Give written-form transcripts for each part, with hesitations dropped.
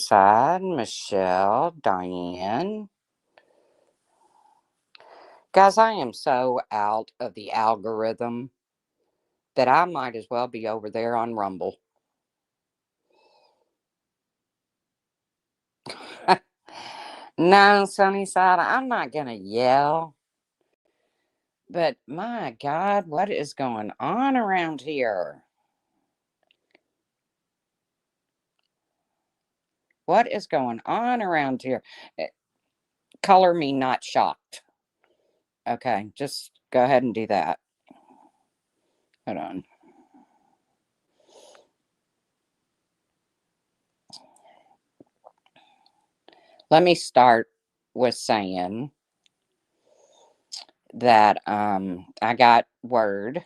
Sunnyside, Michelle, Diane. Guys, I am so out of the algorithm that I might as well be over there on Rumble. No, Sunnyside, I'm not going to yell. But my God, what is going on around here? What is going on around here? Color me not shocked. Okay, just go ahead and do that. Hold on. Let me start with saying that I got word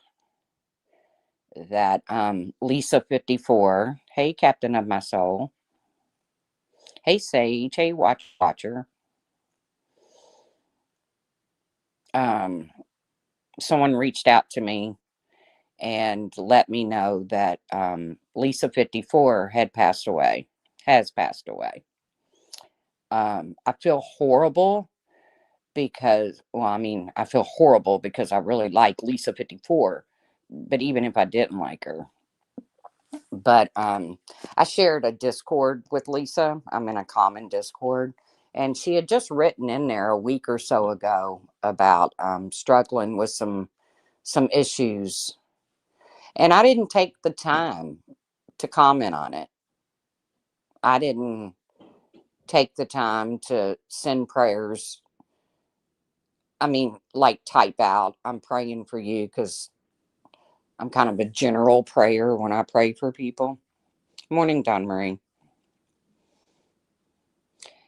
that Lisa 54, hey Captain of my soul, hey Sage, hey Watcher, someone reached out to me and let me know that Lisa 54 has passed away. I feel horrible because, well, I mean, I feel horrible because I really like Lisa 54, but even if I didn't like her, but I shared a Discord with Lisa. I'm in a common Discord, and she had just written in there a week or so ago about struggling with some issues, and I didn't take the time to comment on it. I didn't take the time to send prayers. I mean, like type out, I'm praying for you, because I'm kind of a general prayer when I pray for people. Morning, Don Marie.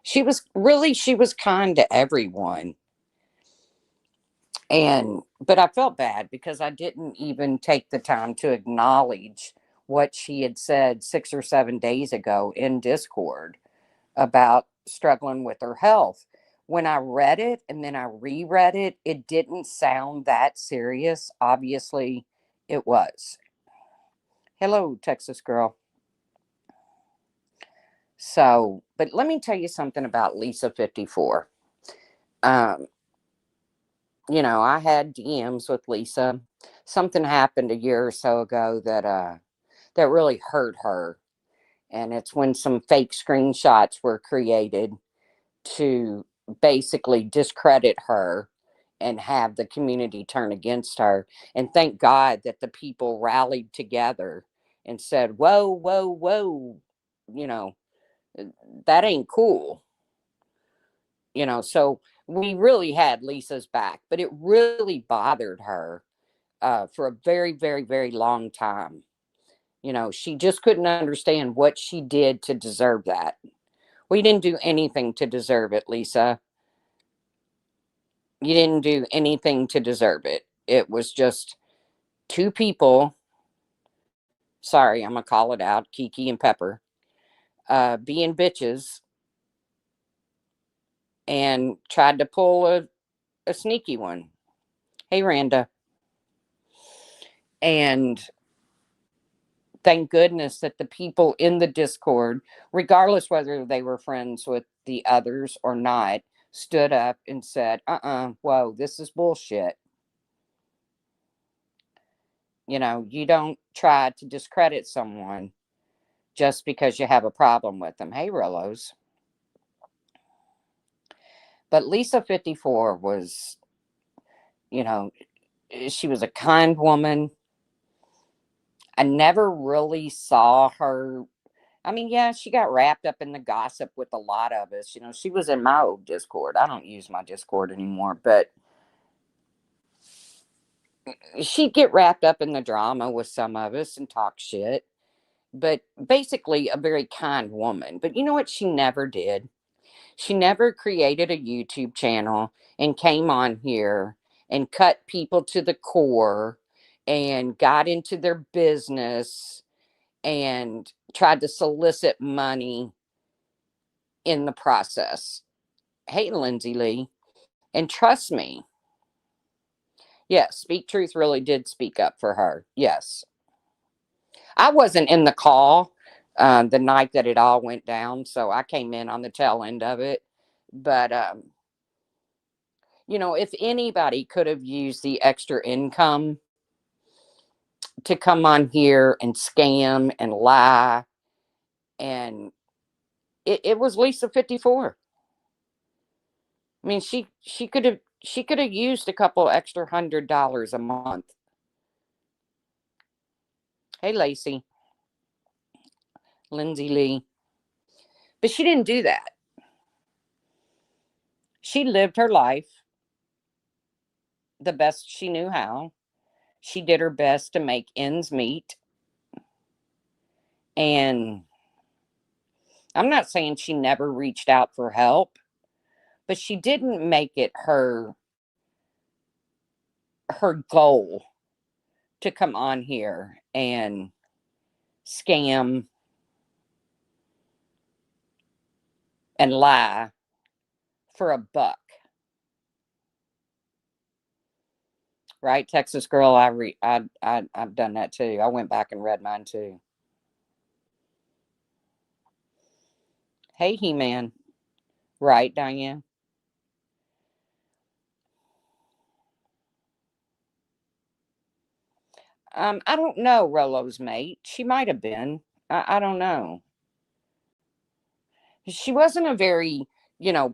She was kind to everyone. But I felt bad because I didn't even take the time to acknowledge what she had said 6 or 7 days ago in Discord about struggling with her health. When I read it and then I reread it, it didn't sound that serious. Obviously, it was. Hello, Texas girl. So, but let me tell you something about Lisa 54. Um, I had DMs with Lisa. Something happened a year or so ago that really hurt her. And it's when some fake screenshots were created to basically discredit her and have the community turn against her. And thank God that the people rallied together and said, whoa, whoa, whoa, you know, that ain't cool. So we really had Lisa's back, but it really bothered her for a very, very, very long time. She just couldn't understand what she did to deserve that. We didn't do anything to deserve it, Lisa. You didn't do anything to deserve it. It was just two people. Sorry, I'm going to call it out, Kiki and Pepper, being bitches, and tried to pull a sneaky one. Hey, Randa. And thank goodness that the people in the Discord, regardless whether they were friends with the others or not, stood up and said, whoa, this is bullshit. You don't try to discredit someone just because you have a problem with them. Hey, Rollos. But Lisa 54 was, she was a kind woman. I never really saw her. I mean, yeah, she got wrapped up in the gossip with a lot of us. She was in my old Discord. I don't use my Discord anymore, but she'd get wrapped up in the drama with some of us and talk shit. But basically, a very kind woman. But you know what she never did? She never created a YouTube channel and came on here and cut people to the core and got into their business and tried to solicit money in the process. Hey, Lindsay Lee. And trust me, yes, Speak Truth really did speak up for her. Yes. I wasn't in the call the night that it all went down. So I came in on the tail end of it. But, if anybody could have used the extra income to come on here and scam and lie, and it was Lisa 54. I mean, she could have used a couple extra $100 a month. Hey, Lacey, Lindsay Lee. But she didn't do that. She lived her life the best she knew how. She did her best to make ends meet. And I'm not saying she never reached out for help, but she didn't make it her goal to come on here and scam and lie for a buck. Right, Texas girl, I've done that too. I went back and read mine too. Hey, He-Man. Right, Diane? I don't know Rolo's mate. She might have been. I don't know. She wasn't a very,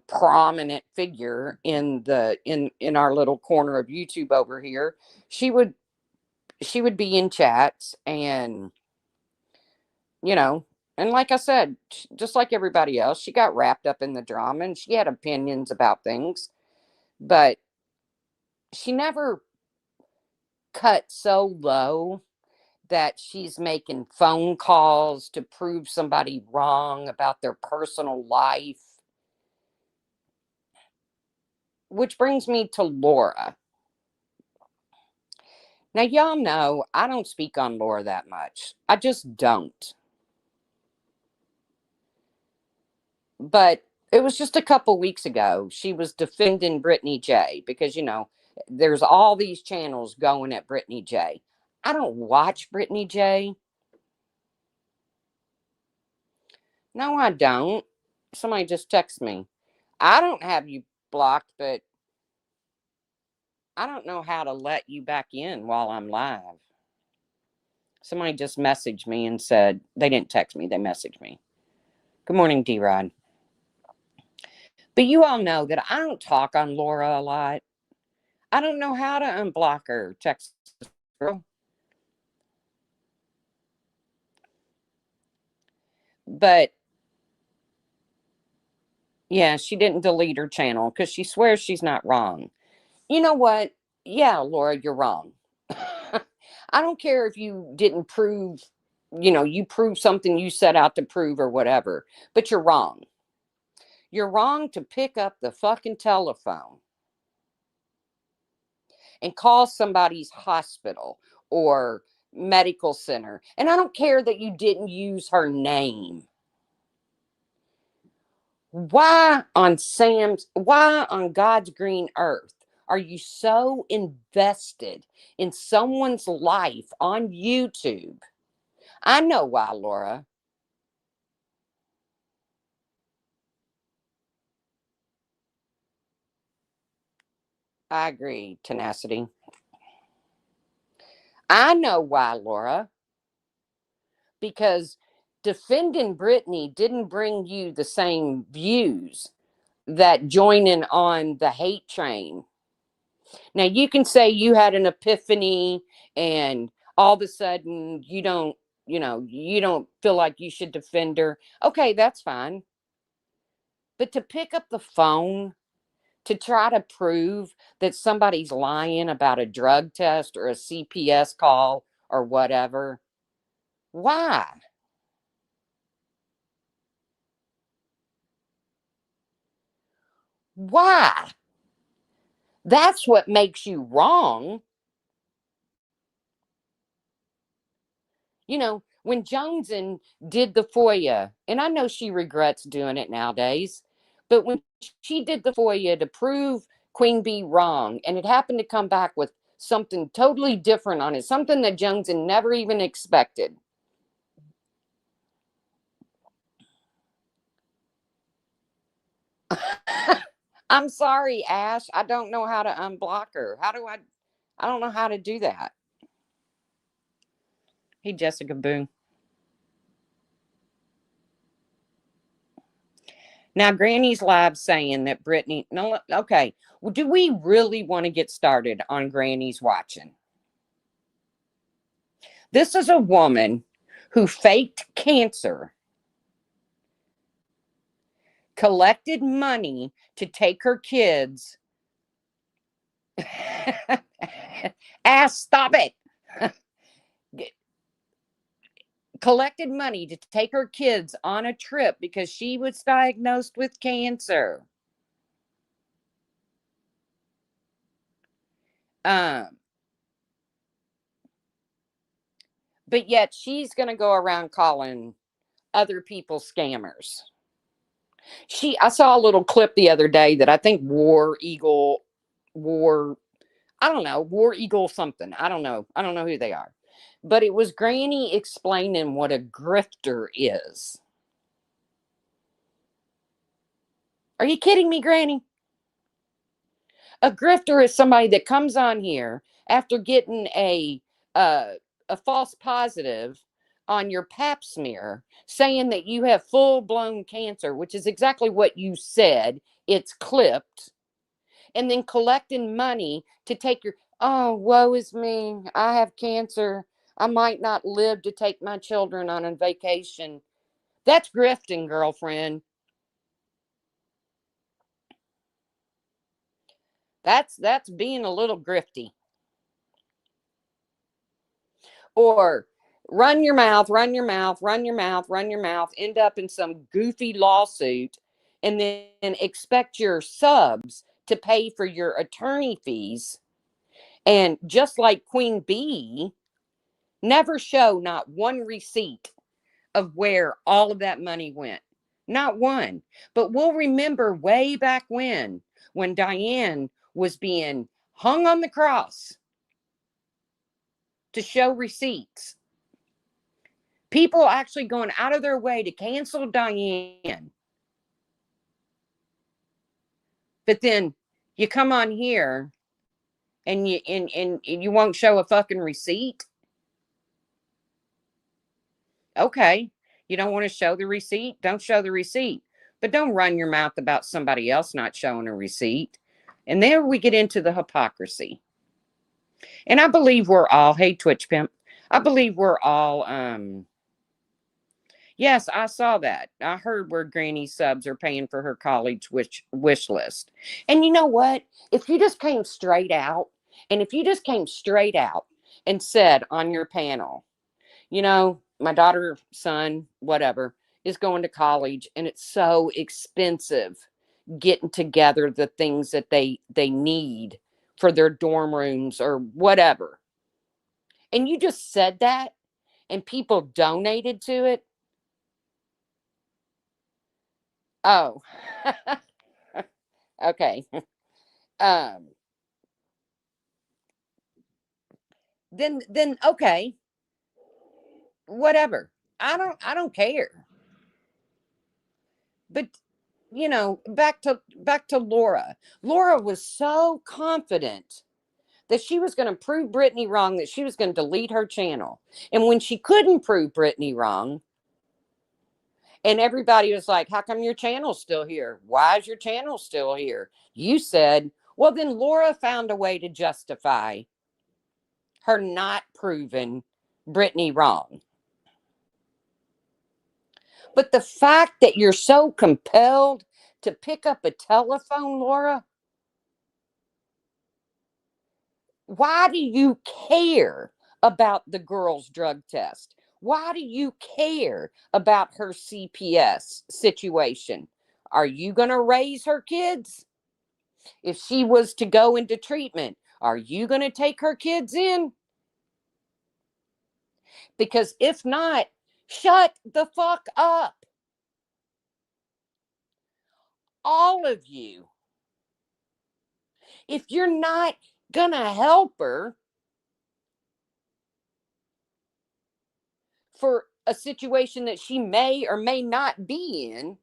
prominent figure in our little corner of YouTube over here. She would she would be in chats, and you know and like I said, just like everybody else, she got wrapped up in the drama and she had opinions about things, but she never cut so low that she's making phone calls to prove somebody wrong about their personal life. Which brings me to Laura. Now, y'all know I don't speak on Laura that much. I just don't. But it was just a couple weeks ago. She was defending Brittany J because, there's all these channels going at Brittany J. I don't watch Brittany J. No, I don't. Somebody just texted me. I don't have you blocked, but I don't know how to let you back in while I'm live. Somebody just messaged me and said, they didn't text me, they messaged me. Good morning, D-Rod. But you all know that I don't talk on Laura a lot. I don't know how to unblock her, Texas girl. But yeah, she didn't delete her channel because she swears she's not wrong. You know what? Yeah, Laura, you're wrong. I don't care if you didn't prove, you proved something you set out to prove or whatever, but you're wrong. You're wrong to pick up the fucking telephone and call somebody's hospital or medical center. And I don't care that you didn't use her name. Why on God's green earth are you so invested in someone's life on YouTube? I know why, Laura. I agree, Tenacity. I know why, Laura. Because defending Brittany didn't bring you the same views that joining on the hate train. Now, you can say you had an epiphany and all of a sudden you don't feel like you should defend her. Okay, that's fine. But to pick up the phone to try to prove that somebody's lying about a drug test or a CPS call or whatever, why? Why? That's what makes you wrong. When Joneson did the FOIA, and I know she regrets doing it nowadays, but when she did the FOIA to prove Queen Bee wrong, and it happened to come back with something totally different on it, something that Joneson never even expected. I'm sorry, Ash. I don't know how to unblock her. How do I don't know how to do that. Hey, Jessica Boone. Now, Granny's live saying that Brittany. No, okay. Well, do we really want to get started on Granny's watching? This is a woman who faked cancer, collected money to take her kids. Ass, stop it. Collected money to take her kids on a trip because she was diagnosed with cancer. Um, but yet she's going to go around calling other people scammers. I saw a little clip the other day that I think War I don't know, War Eagle something. I don't know. I don't know who they are. But it was Granny explaining what a grifter is. Are you kidding me, Granny? A grifter is somebody that comes on here after getting a false positive on your pap smear saying that you have full-blown cancer, which is exactly what you said. It's clipped. And then collecting money to take your, oh, woe is me. I have cancer. I might not live to take my children on a vacation. That's grifting, girlfriend. That's being a little grifty. Or run your mouth, run your mouth, run your mouth, run your mouth, end up in some goofy lawsuit, and then expect your subs to pay for your attorney fees. And just like Queen Bee, never show not one receipt of where all of that money went. Not one. But we'll remember way back when Diane was being hung on the cross to show receipts. People actually going out of their way to cancel Diane. But then you come on here and you won't show a fucking receipt. Okay. You don't want to show the receipt? Don't show the receipt. But don't run your mouth about somebody else not showing a receipt. And there we get into the hypocrisy. And I believe we're all, hey, Twitch Pimp, I believe we're all, yes, I saw that. I heard where Granny subs are paying for her college wish list. And you know what? If you just came straight out, and if you just came straight out and said on your panel, you know, my daughter, son, whatever, is going to college and it's so expensive getting together the things that they need for their dorm rooms or whatever. And you just said that and people donated to it. Oh. Okay. Um then okay, whatever. I don't care. But back to Laura. Laura was so confident that she was going to prove Brittany wrong, that she was going to delete her channel. And when she couldn't prove Brittany wrong, and everybody was like, how come your channel's still here? Why is your channel still here? You said, well, then Laura found a way to justify her not proving Brittany wrong. But the fact that you're so compelled to pick up a telephone, Laura, why do you care about the girl's drug test? Why do you care about her CPS situation? Are you going to raise her kids? If she was to go into treatment, are you going to take her kids in? Because if not, shut the fuck up. All of you. If you're not going to help her for a situation that she may or may not be in,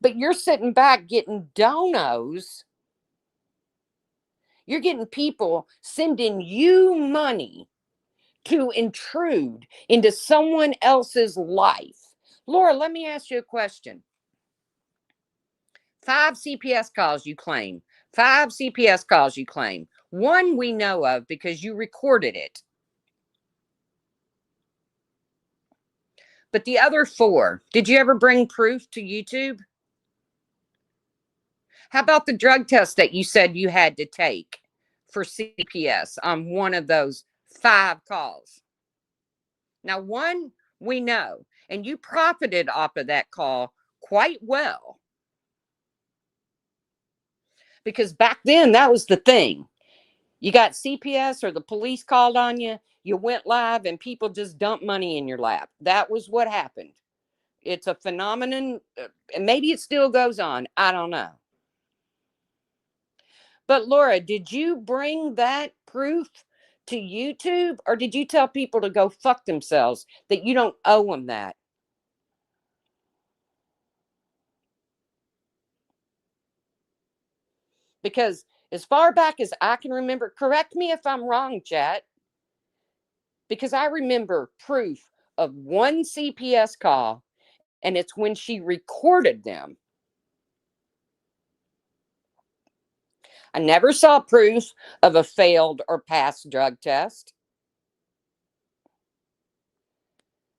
But you're sitting back getting donos. You're getting people sending you money to intrude into someone else's life. Laura, let me ask you a question. 5 CPS calls you claim. 5 CPS calls you claim. One we know of because you recorded it. But the other 4, did you ever bring proof to YouTube? How about the drug test that you said you had to take for CPS on one of those 5 calls? Now, one we know, and you profited off of that call quite well. Because back then, that was the thing. You got CPS or the police called on you, you went live, and people just dumped money in your lap. That was what happened. It's a phenomenon, and maybe it still goes on. I don't know. But Laura, did you bring that proof to YouTube, or did you tell people to go fuck themselves, that you don't owe them that? Because as far back as I can remember, correct me if I'm wrong, chat, because I remember proof of one CPS call, and it's when she recorded them. I never saw proof of a failed or passed drug test.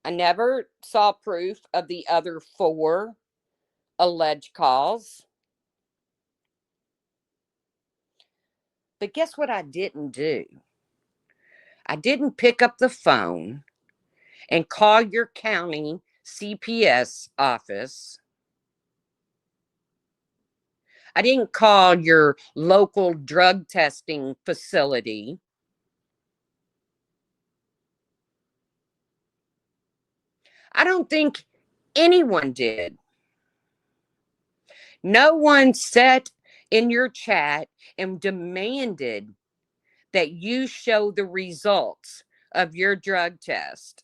I never saw proof of the other 4 alleged calls. But guess what I didn't do? I didn't pick up the phone and call your county CPS office. I didn't call your local drug testing facility. I don't think anyone did. No one sat in your chat and demanded that you show the results of your drug test.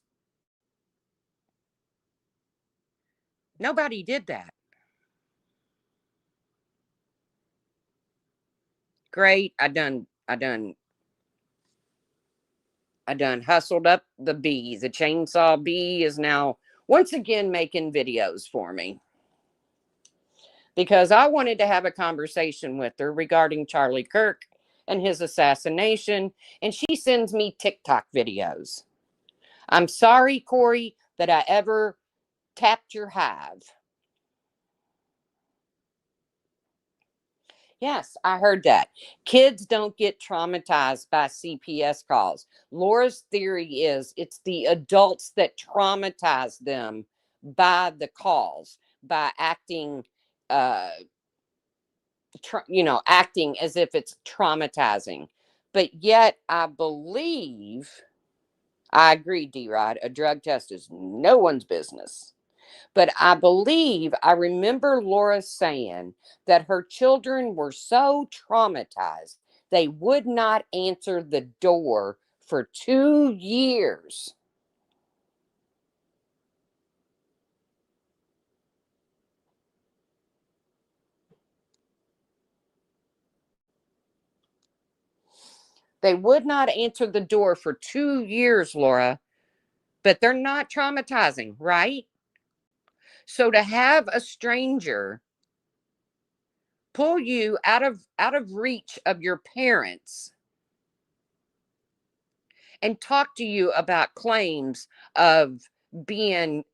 Nobody did that. Great. I done hustled up the bee. The chainsaw bee is now once again making videos for me, because I wanted to have a conversation with her regarding Charlie Kirk and his assassination, and she sends me TikTok videos. I'm sorry, Corey, that I ever tapped your hive. Yes, I heard that. Kids don't get traumatized by CPS calls. Laura's theory is it's the adults that traumatize them by the calls, by acting, acting as if it's traumatizing. But yet, I believe, I agree, D-Rod, a drug test is no one's business. But I believe I remember Laura saying that her children were so traumatized they would not answer the door for 2 years. They would not answer the door for 2 years, Laura. But they're not traumatizing, right? So to have a stranger pull you out of reach of your parents and talk to you about claims of being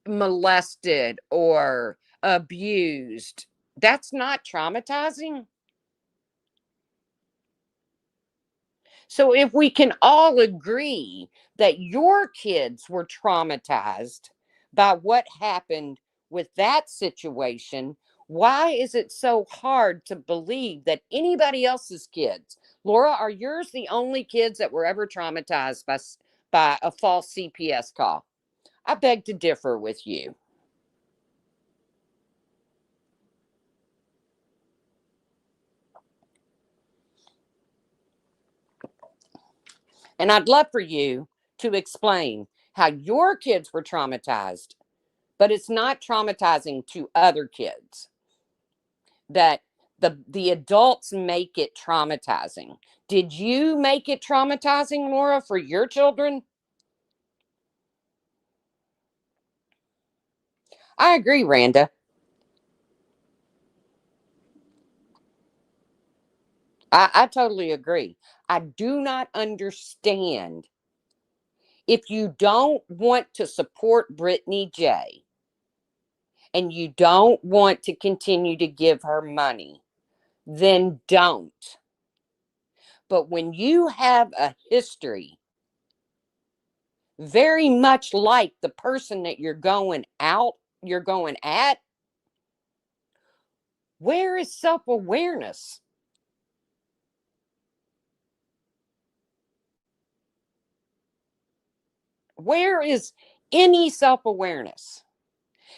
molested or abused, that's not traumatizing. So if we can all agree that your kids were traumatized by what happened with that situation, why is it so hard to believe that anybody else's kids? Laura, are yours the only kids that were ever traumatized by a false CPS call? I beg to differ with you. And I'd love for you to explain how your kids were traumatized, but it's not traumatizing to other kids. That the adults make it traumatizing. Did you make it traumatizing, Laura, for your children? I agree, Randa. I totally agree. I do not understand if you don't want to support Brittany J and you don't want to continue to give her money, then don't. But when you have a history very much like the person that you're going at, where is self-awareness? Where is any self-awareness?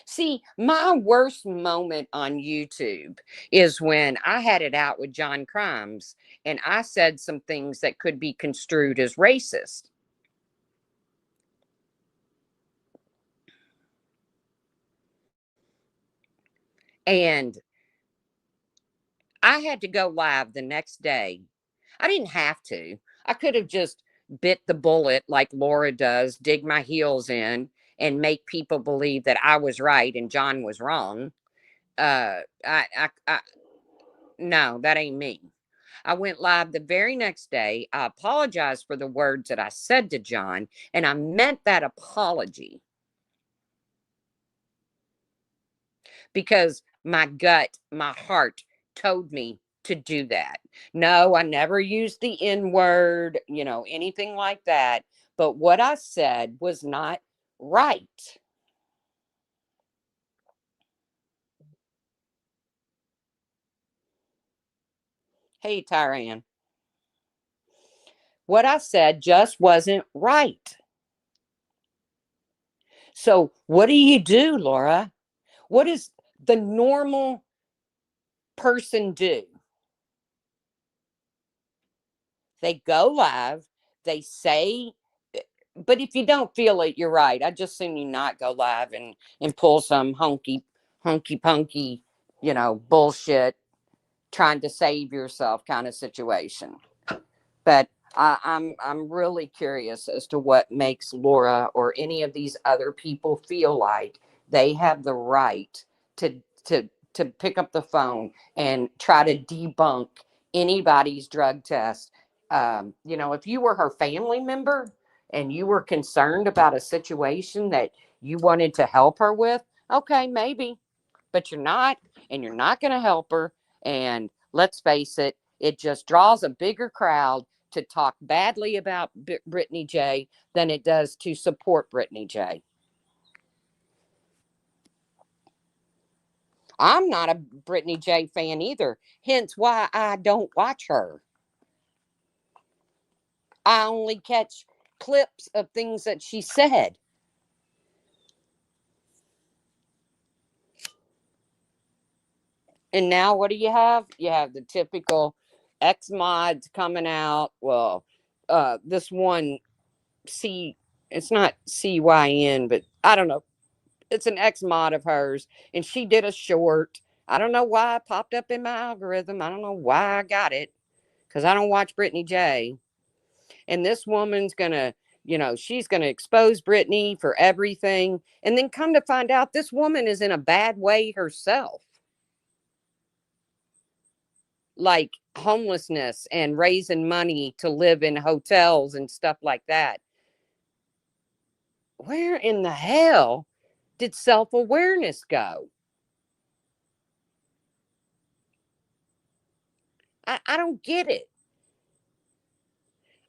See, my worst moment on YouTube is when I had it out with John Crimes and I said some things that could be construed as racist. And I had to go live the next day. I didn't have to. I could have just bit the bullet like Laura does, dig my heels in, and make people believe that I was right and John was wrong. I no, that ain't me. I went live the very next day. I apologized for the words that I said to John, and I meant that apology because my gut, my heart told me to do that. No, I never used the N word, anything like that. But what I said was not right. Hey, Tyran, what I said just wasn't right. So, what do, Laura? What does the normal person do? They go live, they say, but if you don't feel it, you're right. I just seen you not go live and pull some hunky punky, bullshit, trying to save yourself kind of situation. But I'm really curious as to what makes Laura or any of these other people feel like they have the right to to pick up the phone and try to debunk anybody's drug test. If you were her family member and you were concerned about a situation that you wanted to help her with, okay, maybe, but you're not, and you're not going to help her. And let's face it, it just draws a bigger crowd to talk badly about Brittany J than it does to support Brittany J. I'm not a Brittany J fan either, hence why I don't watch her. I only catch clips of things that she said. And now what do you have? You have the typical X mods coming out. Well, this one C, it's not CYN, but I don't know. It's an X mod of hers, and she did a short. I don't know why it popped up in my algorithm. I don't know why I got it because I don't watch Brittany J. And this woman's gonna, she's gonna expose Brittany for everything, and then come to find out this woman is in a bad way herself, like homelessness and raising money to live in hotels and stuff like that. Where in the hell did self awareness go? I don't get it.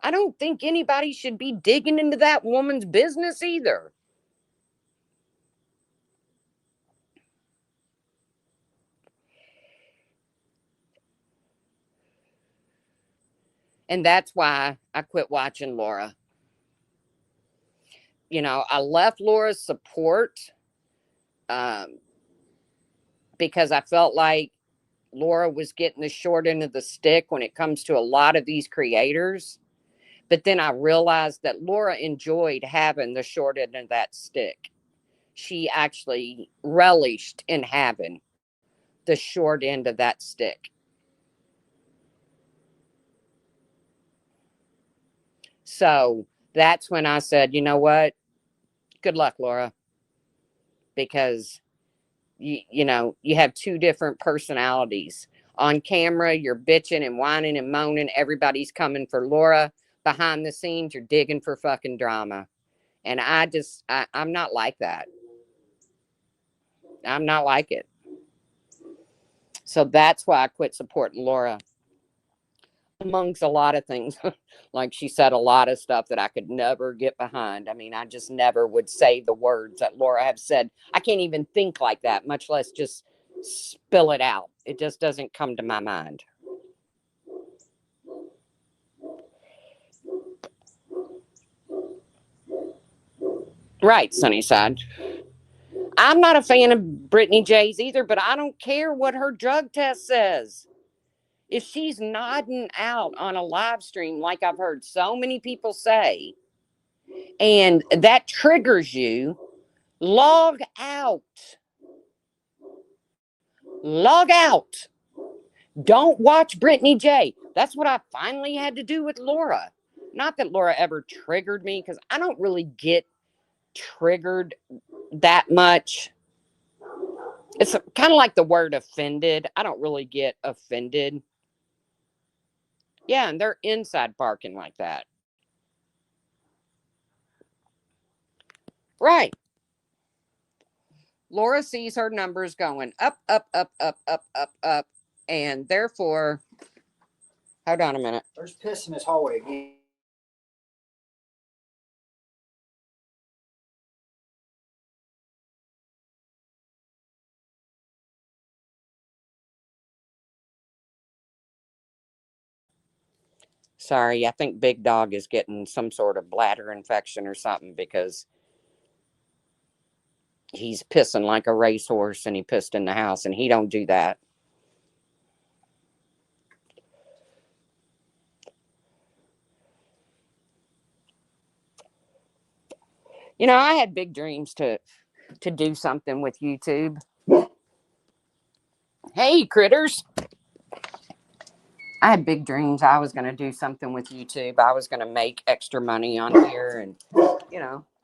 I don't think anybody should be digging into that woman's business either. And that's why I quit watching Laura. I left Laura's support um, because I felt like Laura was getting the short end of the stick when it comes to a lot of these creators. But then I realized that Laura enjoyed having the short end of that stick. she actually relished in having the short end of that stick. So that's when I said, you know what? Good luck, Laura, because you have two different personalities. On camera, you're bitching and whining and moaning. Everybody's coming for Laura. Behind the scenes, you're digging for fucking drama. And I'm not like that. I'm not like it. So that's why I quit supporting Laura, amongst a lot of things. Like she said, a lot of stuff that I could never get behind. I mean, I just never would say the words that Laura have said. I can't even think like that, much less just spill it out. It just doesn't come to my mind. Right, Sunnyside. I'm not a fan of Brittany J's either, but I don't care what her drug test says. If she's nodding out on a live stream, like I've heard so many people say, and that triggers you, log out. Log out. Don't watch Brittany J. That's what I finally had to do with Laura. Not that Laura ever triggered me, because I don't really get triggered that much. It's kind of like the word offended. I don't really get offended. Yeah, and they're inside parking like that. Right. Laura sees her numbers going up, up, up, up, up, up, up. And therefore, hold on a minute. There's piss in this hallway again. Sorry, I think Big Dog is getting some sort of bladder infection or something, because he's pissing like a racehorse, and he pissed in the house, and he don't do that. I had big dreams to do something with YouTube. Hey, critters. I had big dreams. I was going to do something with YouTube. I was going to make extra money on here. And,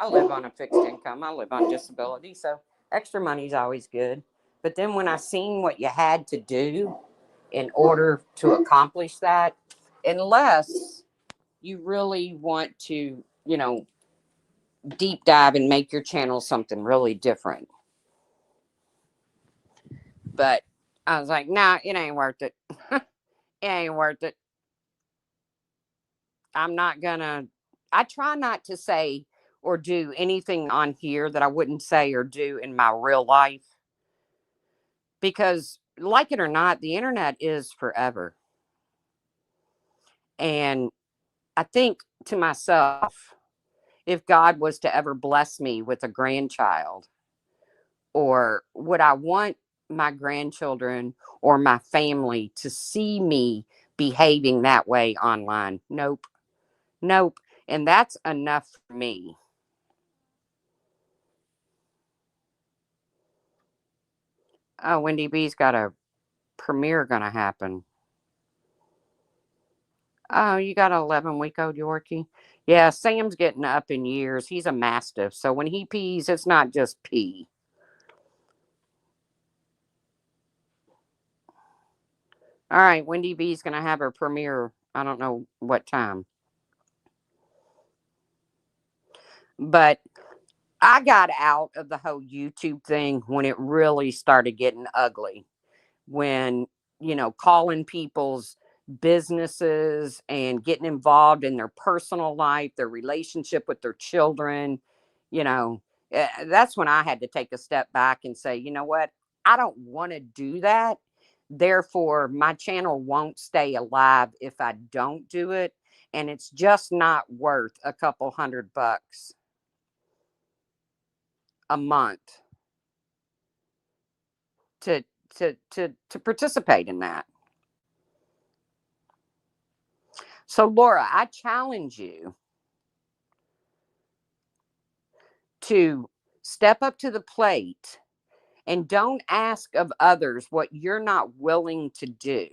I live on a fixed income. I live on disability. So extra money is always good. But then when I seen what you had to do in order to accomplish that, unless you really want to, deep dive and make your channel something really different. But I was like, nah, it ain't worth it. It ain't worth it. I'm not gonna, I try not to say or do anything on here that I wouldn't say or do in my real life, because, like it or not, the internet is forever. And I think to myself, if God was to ever bless me with a grandchild, or would I want my grandchildren or my family to see me behaving that way online? Nope. Nope. And that's enough for me. Oh, Wendy B's got a premiere gonna happen. Oh, you got an 11-week-old Yorkie? Yeah, Sam's getting up in years. He's a mastiff. So when he pees, it's not just pee. All right, Wendy B's going to have her premiere. I don't know what time. But I got out of the whole YouTube thing when it really started getting ugly. When, calling people's businesses and getting involved in their personal life, their relationship with their children, that's when I had to take a step back and say, you know what? I don't want to do that. Therefore, my channel won't stay alive if I don't do it. And it's just not worth a couple $100 a month to to participate in that. So, Laura, I challenge you to Step up to the plate and don't ask of others what you're not willing to do.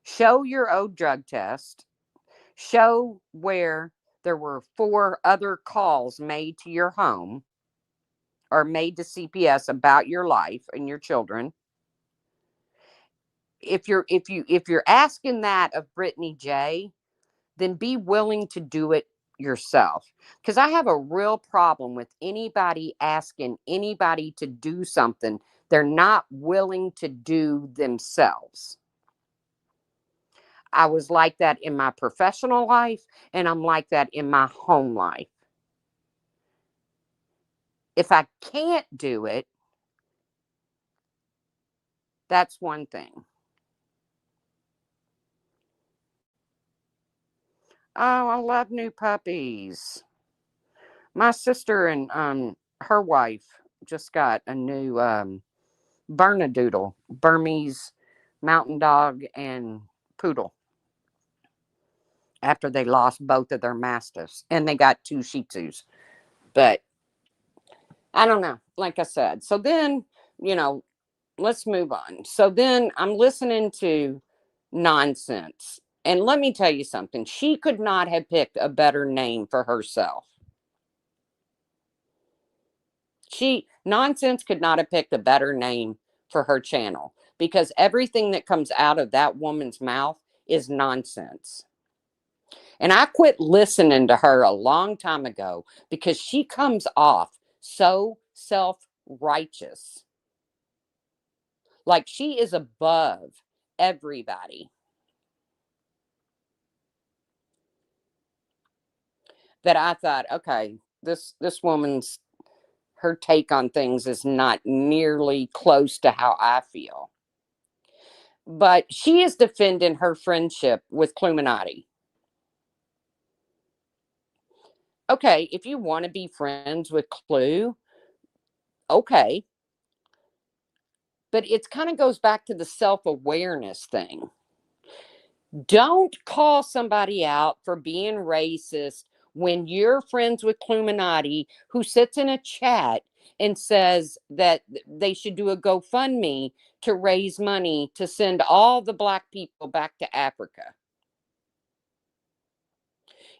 Show your old drug test. Show where there were 4 other calls made to your home or made to CPS about your life and your children. If you're asking that of Brittany J, then be willing to do it yourself. Because I have a real problem with anybody asking anybody to do something they're not willing to do themselves. I was like that in my professional life, and I'm like that in my home life. If I can't do it, that's one thing. Oh, I love new puppies. My sister and her wife just got a new Bernedoodle, Burmese mountain dog and poodle after they lost both of their mastiffs, and they got 2 Shih Tzus. But I don't know, like I said. So then, you know, let's move on. So then I'm listening to Nonsense. And let me tell you something. She could not have picked a better name for herself. Nonsense could not have picked a better name for her channel, because everything that comes out of that woman's mouth is nonsense. And I quit listening to her a long time ago because she comes off so self-righteous. Like she is above everybody. That I thought, okay, this woman's, her take on things is not nearly close to how I feel. But she is defending her friendship with Cluminati. Okay, if you want to be friends with Clue, okay. But it kind of goes back to the self-awareness thing. Don't call somebody out for being racist when you're friends with Cluminati, who sits in a chat and says that they should do a GoFundMe to raise money to send all the Black people back to Africa.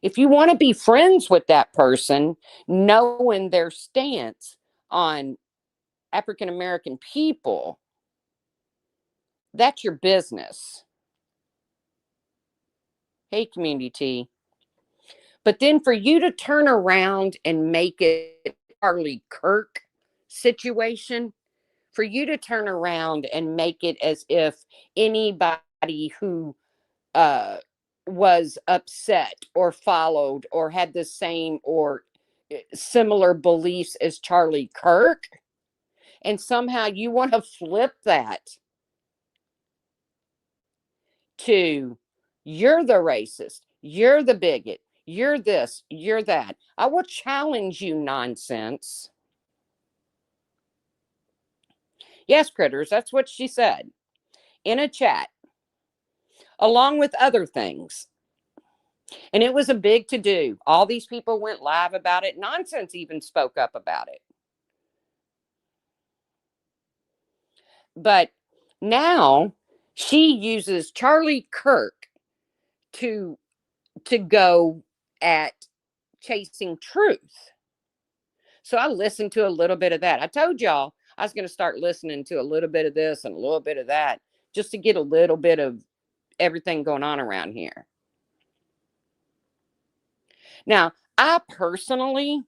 If you want to be friends with that person, knowing their stance on African American people, that's your business. Hey, Community T. But then for you to turn around and make it Charlie Kirk situation, for you to turn around and make it as if anybody who uh, was upset or followed or had the same or similar beliefs as Charlie Kirk, and somehow you want to flip that to you're the racist, you're the bigot, you're this, you're that. I will challenge you, Nonsense. Yes, critters, that's what she said in a chat, along with other things. And it was a big to do. All these people went live about it. Nonsense even spoke up about it. But now she uses Charlie Kirk to go at chasing truth. So I listened to a little bit of that. I told y'all I was going to start listening to a little bit of this and a little bit of that just to get a little bit of everything going on around here. Now, I personally,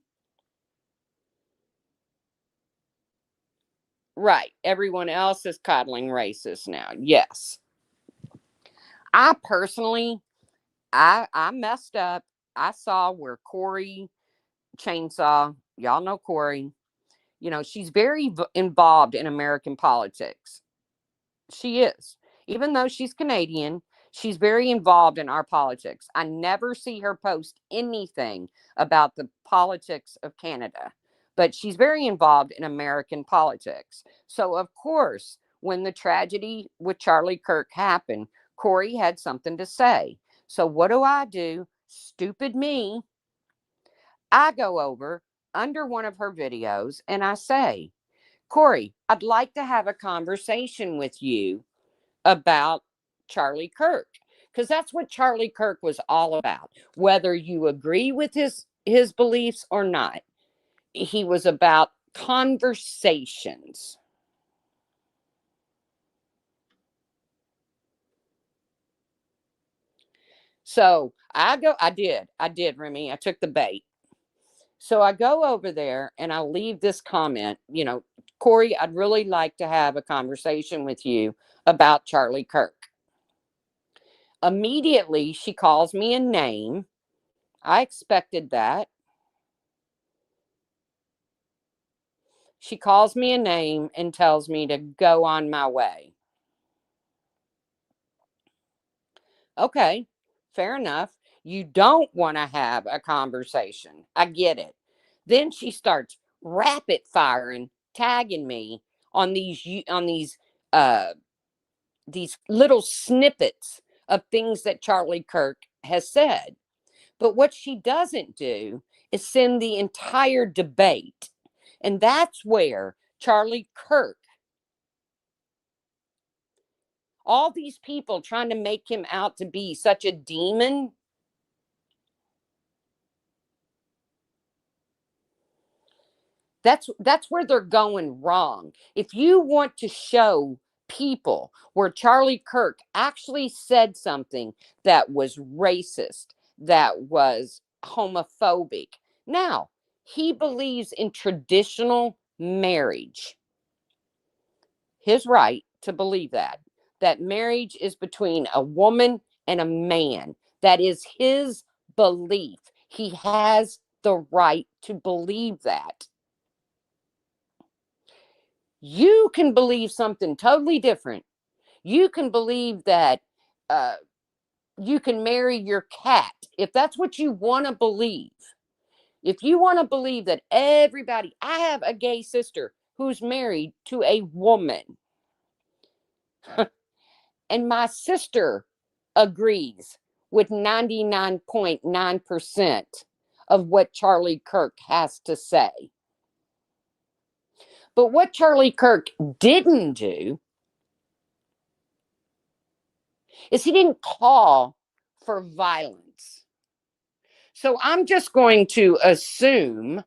right, everyone else is coddling racists now. Yes. I personally, I messed up. I saw where Corey Chainsaw, y'all know Corey, you know, she's very involved in American politics. She is. Even though she's Canadian, she's very involved in our politics. I never see her post anything about the politics of Canada, but she's very involved in American politics. So, of course, when the tragedy with Charlie Kirk happened, Corey had something to say. So, what do? Stupid me. I go over under one of her videos and I say, Corey, I'd like to have a conversation with you about Charlie Kirk. Because that's what Charlie Kirk was all about. Whether you agree with his beliefs or not, he was about conversations. So I did, Remy. I took the bait. So I go over there and I leave this comment, Corey, I'd really like to have a conversation with you about Charlie Kirk. Immediately, she calls me a name. I expected that. She calls me a name and tells me to go on my way. Okay, fair enough. You don't want to have a conversation. I get it. Then she starts rapid firing, tagging me on uh these little snippets of things that Charlie Kirk has said. But what she doesn't do is send the entire debate. And that's where Charlie Kirk, all these people trying to make him out to be such a demon, that's where they're going wrong. If you want to show people where Charlie Kirk actually said something that was racist, that was homophobic. Now, he believes in traditional marriage. His right to believe that marriage is between a woman and a man. That is his belief. He has the right to believe that. You can believe something totally different. You can believe that uh, you can marry your cat if that's what you want to believe. If you want to believe that I have a gay sister who's married to a woman, and my sister agrees with 99.9% of what Charlie Kirk has to say. But what Charlie Kirk didn't do is he didn't call for violence. So I'm just going to assume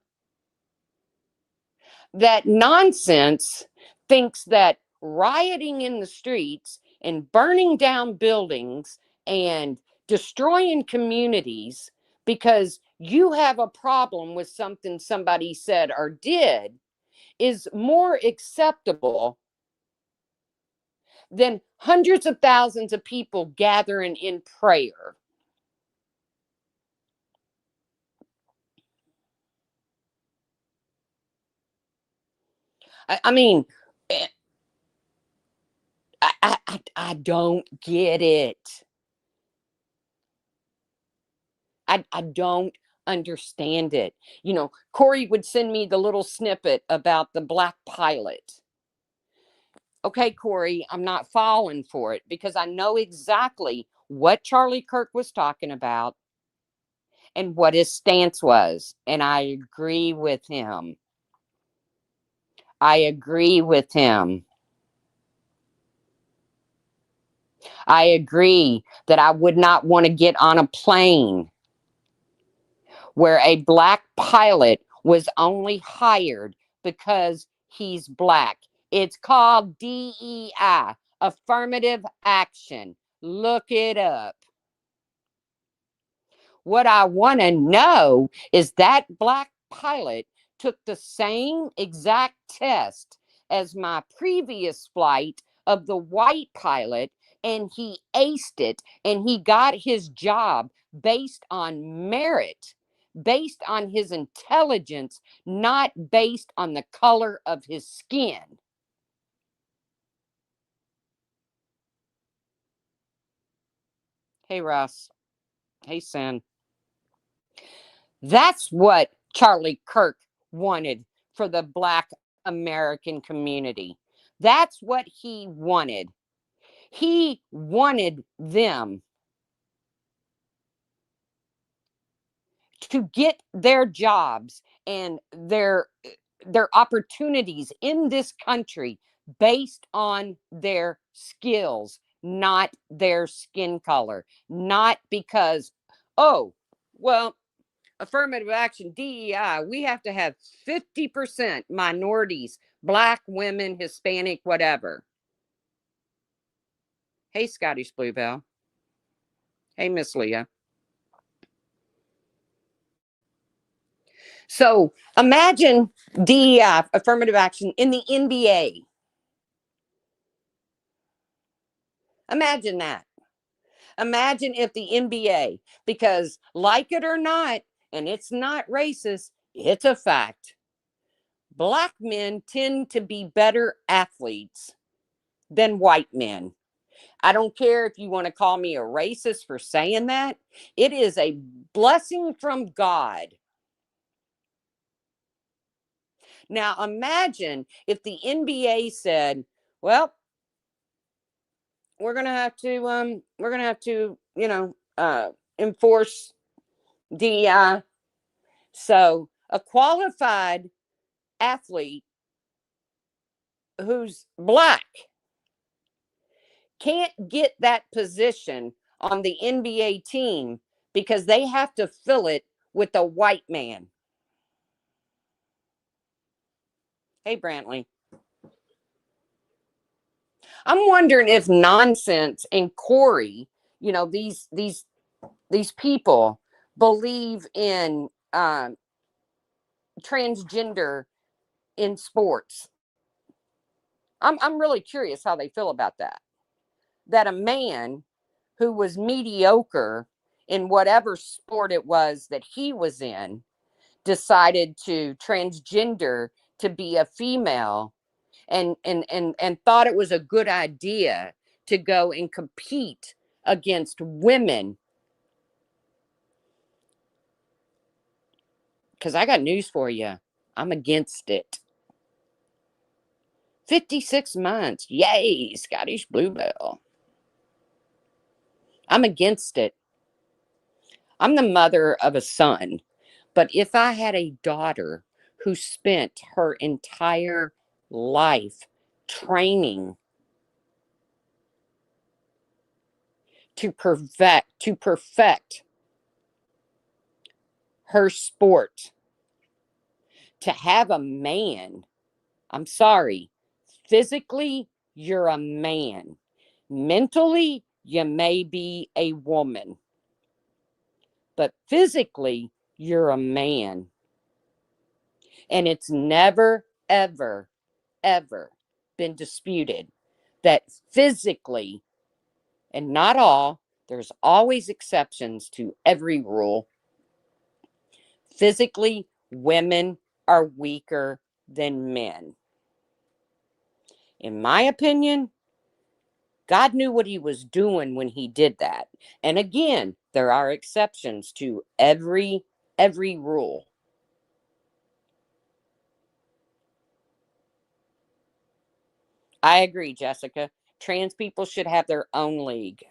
that nonsense thinks that rioting in the streets and burning down buildings and destroying communities because you have a problem with something somebody said or did is more acceptable than hundreds of thousands of people gathering in prayer. I mean, eh, I don't get it. I don't understand it. Corey would send me the little snippet about the black pilot. Okay, Corey, I'm not falling for it because I know exactly what Charlie Kirk was talking about and what his stance was. And I agree with him. I agree with him. I agree that I would not want to get on a plane where a black pilot was only hired because he's black. It's called DEI, affirmative action. Look it up. What I want to know is that black pilot took the same exact test as my previous flight of the white pilot, and he aced it, and he got his job based on merit, based on his intelligence, not based on the color of his skin. Hey, Ross. Hey, Sin. That's what Charlie Kirk wanted for the Black American community. That's what he wanted. He wanted them to get their jobs and their opportunities in this country based on their skills, not their skin color, not because, oh, well, affirmative action, DEI, we have to have 50% minorities, black women, Hispanic, whatever. Hey, Scottish Bluebell. Hey, Miss Leah. So imagine DEI, affirmative action, in the NBA. Imagine that. Imagine if the NBA, because like it or not, and it's not racist, it's a fact. Black men tend to be better athletes than white men. I don't care if you want to call me a racist for saying that. It is a blessing from God. Now imagine if the NBA said, well, we're gonna have to enforce DEI. So a qualified athlete who's black can't get that position on the NBA team because they have to fill it with a white man. Hey, Brantley. I'm wondering if Nonsense and Corey, these people believe in transgender in sports. I'm really curious how they feel about that. That a man who was mediocre in whatever sport it was that he was in decided to transgender to be a female and thought it was a good idea to go and compete against women. Because I got news for you. I'm against it. 56 months. Yay, Scottish Bluebell. I'm against it. I'm the mother of a son. But if I had a daughter who spent her entire life training to perfect her sport, to have a man, I'm sorry, physically, you're a man. Mentally, you may be a woman. But physically, you're a man. And it's never, ever, ever been disputed that physically, and not all, there's always exceptions to every rule. Physically, women are weaker than men. In my opinion, God knew what he was doing when he did that. And again, there are exceptions to every rule. I agree, Jessica. Trans people should have their own league.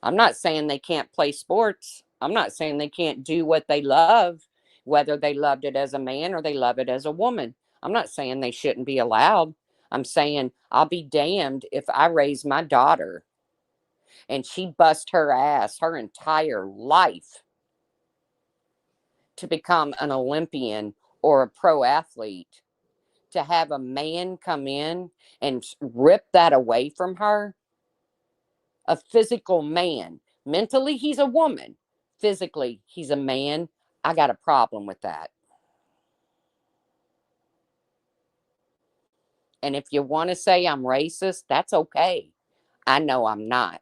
I'm not saying they can't play sports. I'm not saying they can't do what they love, whether they loved it as a man or they love it as a woman. I'm not saying they shouldn't be allowed. I'm saying I'll be damned if I raise my daughter and she bust her ass her entire life to become an Olympian or a pro athlete, to have a man come in and rip that away from her. A physical man. Mentally, he's a woman. Physically, he's a man. I got a problem with that. And if you want to say I'm racist, that's okay. I know I'm not.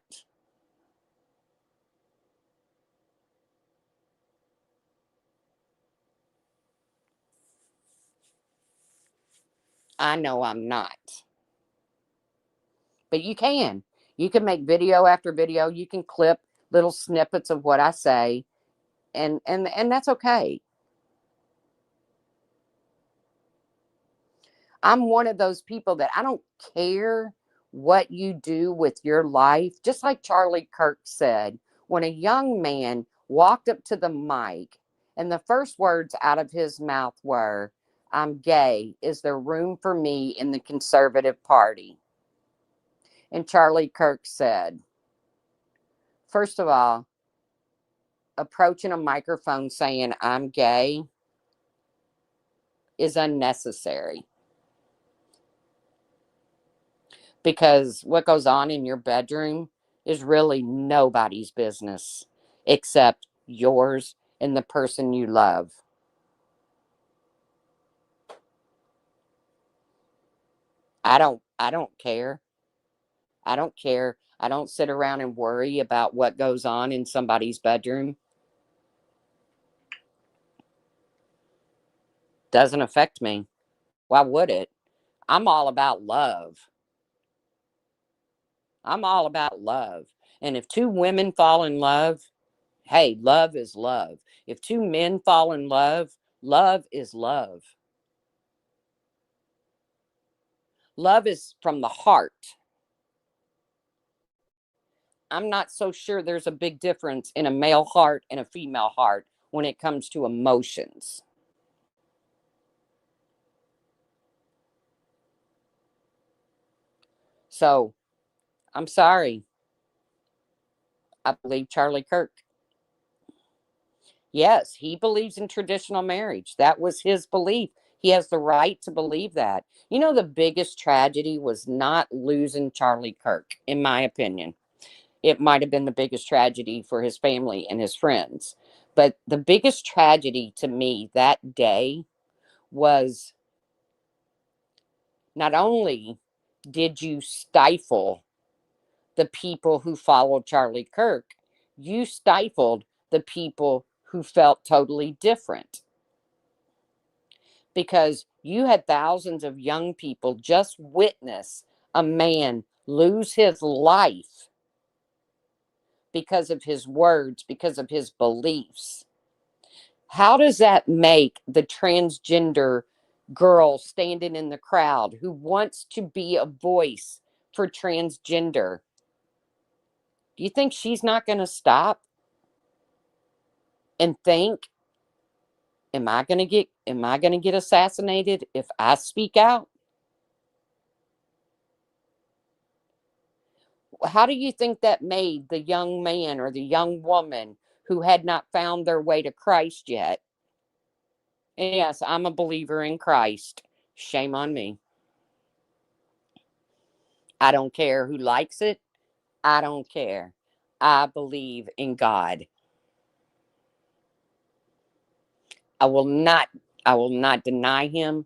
I know I'm not. But you can. You can make video after video. You can clip little snippets of what I say, and that's okay. I'm one of those people that I don't care what you do with your life. Just like Charlie Kirk said, when a young man walked up to the mic and the first words out of his mouth were, "I'm gay. Is there room for me in the Conservative Party?" And Charlie Kirk said, first of all, approaching a microphone saying, "I'm gay," is unnecessary. Because what goes on in your bedroom is really nobody's business except yours and the person you love. I don't care. I don't care. I don't sit around and worry about what goes on in somebody's bedroom. Doesn't affect me. Why would it? I'm all about love. I'm all about love. And if two women fall in love, hey, love is love. If two men fall in love, love is love. Love is from the heart. I'm not so sure there's a big difference in a male heart and a female heart when it comes to emotions. So I'm sorry. I believe Charlie Kirk. Yes, he believes in traditional marriage. That was his belief. He has the right to believe that. You know, the biggest tragedy was not losing Charlie Kirk, in my opinion. It might have been the biggest tragedy for his family and his friends. But the biggest tragedy to me that day was not only did you stifle the people who followed Charlie Kirk, you stifled the people who felt totally different because you had thousands of young people just witness a man lose his life because of his words, because of his beliefs. How does that make the transgender girl standing in the crowd who wants to be a voice for transgender? Do you think she's not going to stop and think, am I going to get assassinated if I speak out? How do you think that made the young man or the young woman who had not found their way to Christ yet? And yes, I'm a believer in Christ. Shame on me. I don't care who likes it. I don't care. I believe in God. I will not I will not deny him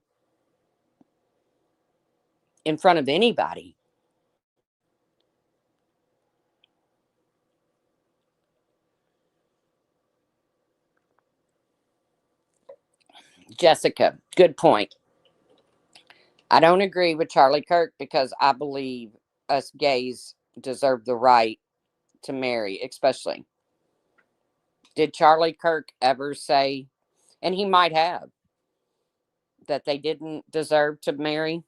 in front of anybody. Jessica, good point. I don't agree with Charlie Kirk because I believe us gays deserve the right to marry, especially. Did Charlie Kirk ever say, and he might have, that they didn't deserve to marry?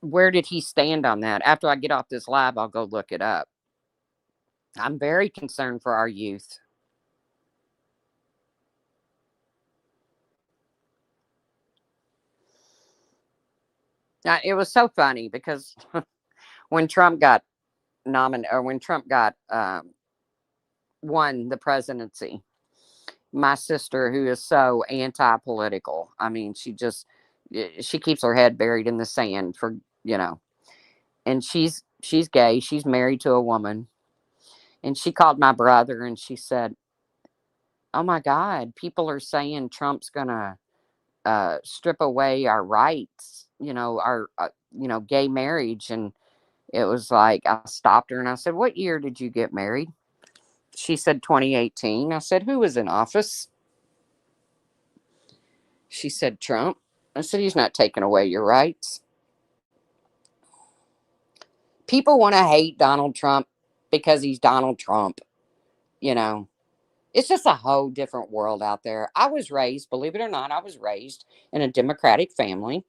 Where did he stand on that? After I get off this live, I'll go look it up. I'm very concerned for our youth. Now, it was so funny because when Trump got nominated, or when Trump got won the presidency, my sister, who is so anti-political, I mean, she keeps her head buried in the sand for you know, and she's gay. She's married to a woman, and she called my brother and she said, "Oh my God, people are saying Trump's gonna strip away our rights, our gay marriage." And it was like I stopped her and I said, "What year did you get married?" She said 2018. I said, "Who was in office?" She said, "Trump." I said, "He's not taking away your rights." People want to hate Donald Trump because he's Donald Trump. You know, it's just a whole different world out there. I was raised, believe it or not, I was raised in a Democratic family.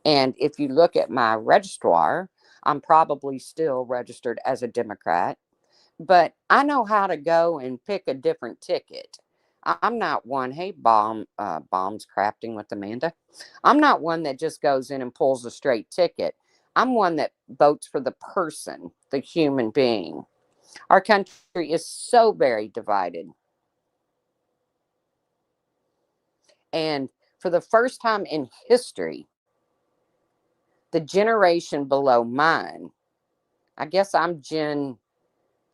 And if you look at my registrar, I'm probably still registered as a Democrat. But I know how to go and pick a different ticket. I'm not one, hey, bombs crafting with Amanda. I'm not one that just goes in and pulls a straight ticket. I'm one that votes for the person, the human being. Our country is so very divided. And for the first time in history, the generation below mine, I guess I'm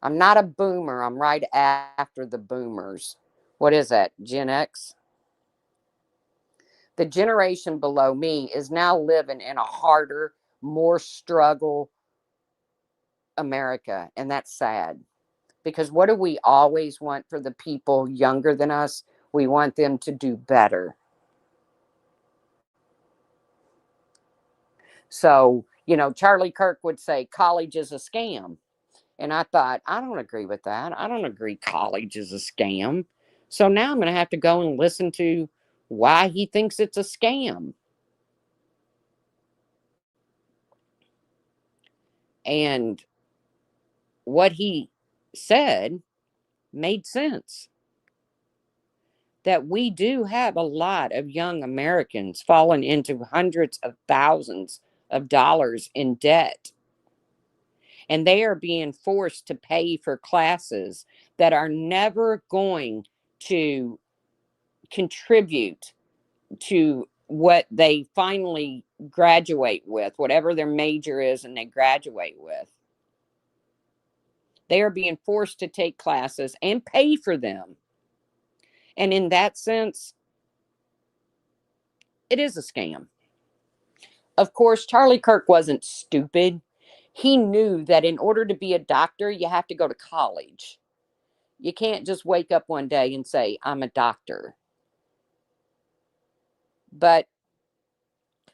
not a boomer. I'm right after the boomers. What is that? Gen X? The generation below me is now living in a harder, more struggle America. And that's sad. Because what do we always want for the people younger than us? We want them to do better. So, Charlie Kirk would say college is a scam. And I thought, I don't agree with that. I don't agree college is a scam. So now I'm going to have to go and listen to why he thinks it's a scam. And what he said made sense, that we do have a lot of young Americans falling into hundreds of thousands of dollars in debt. And they are being forced to pay for classes that are never going to contribute to what they finally graduate with, whatever their major is and they graduate with. They are being forced to take classes and pay for them. And in that sense, it is a scam. Of course, Charlie Kirk wasn't stupid. He knew that in order to be a doctor, you have to go to college. You can't just wake up one day and say, I'm a doctor. But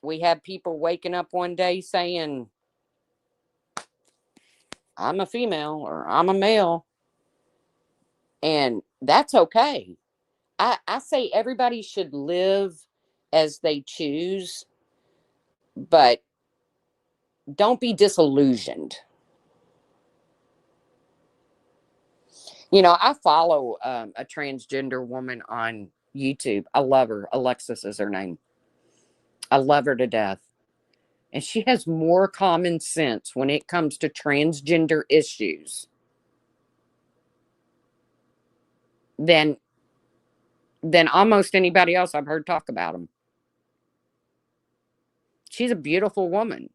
we have people waking up one day saying, I'm a female or I'm a male. And that's okay. I say everybody should live as they choose, but don't be disillusioned. I follow a transgender woman on YouTube. I love her. Alexis is her name. I love her to death. And she has more common sense when it comes to transgender issues than almost anybody else I've heard talk about them. She's a beautiful woman.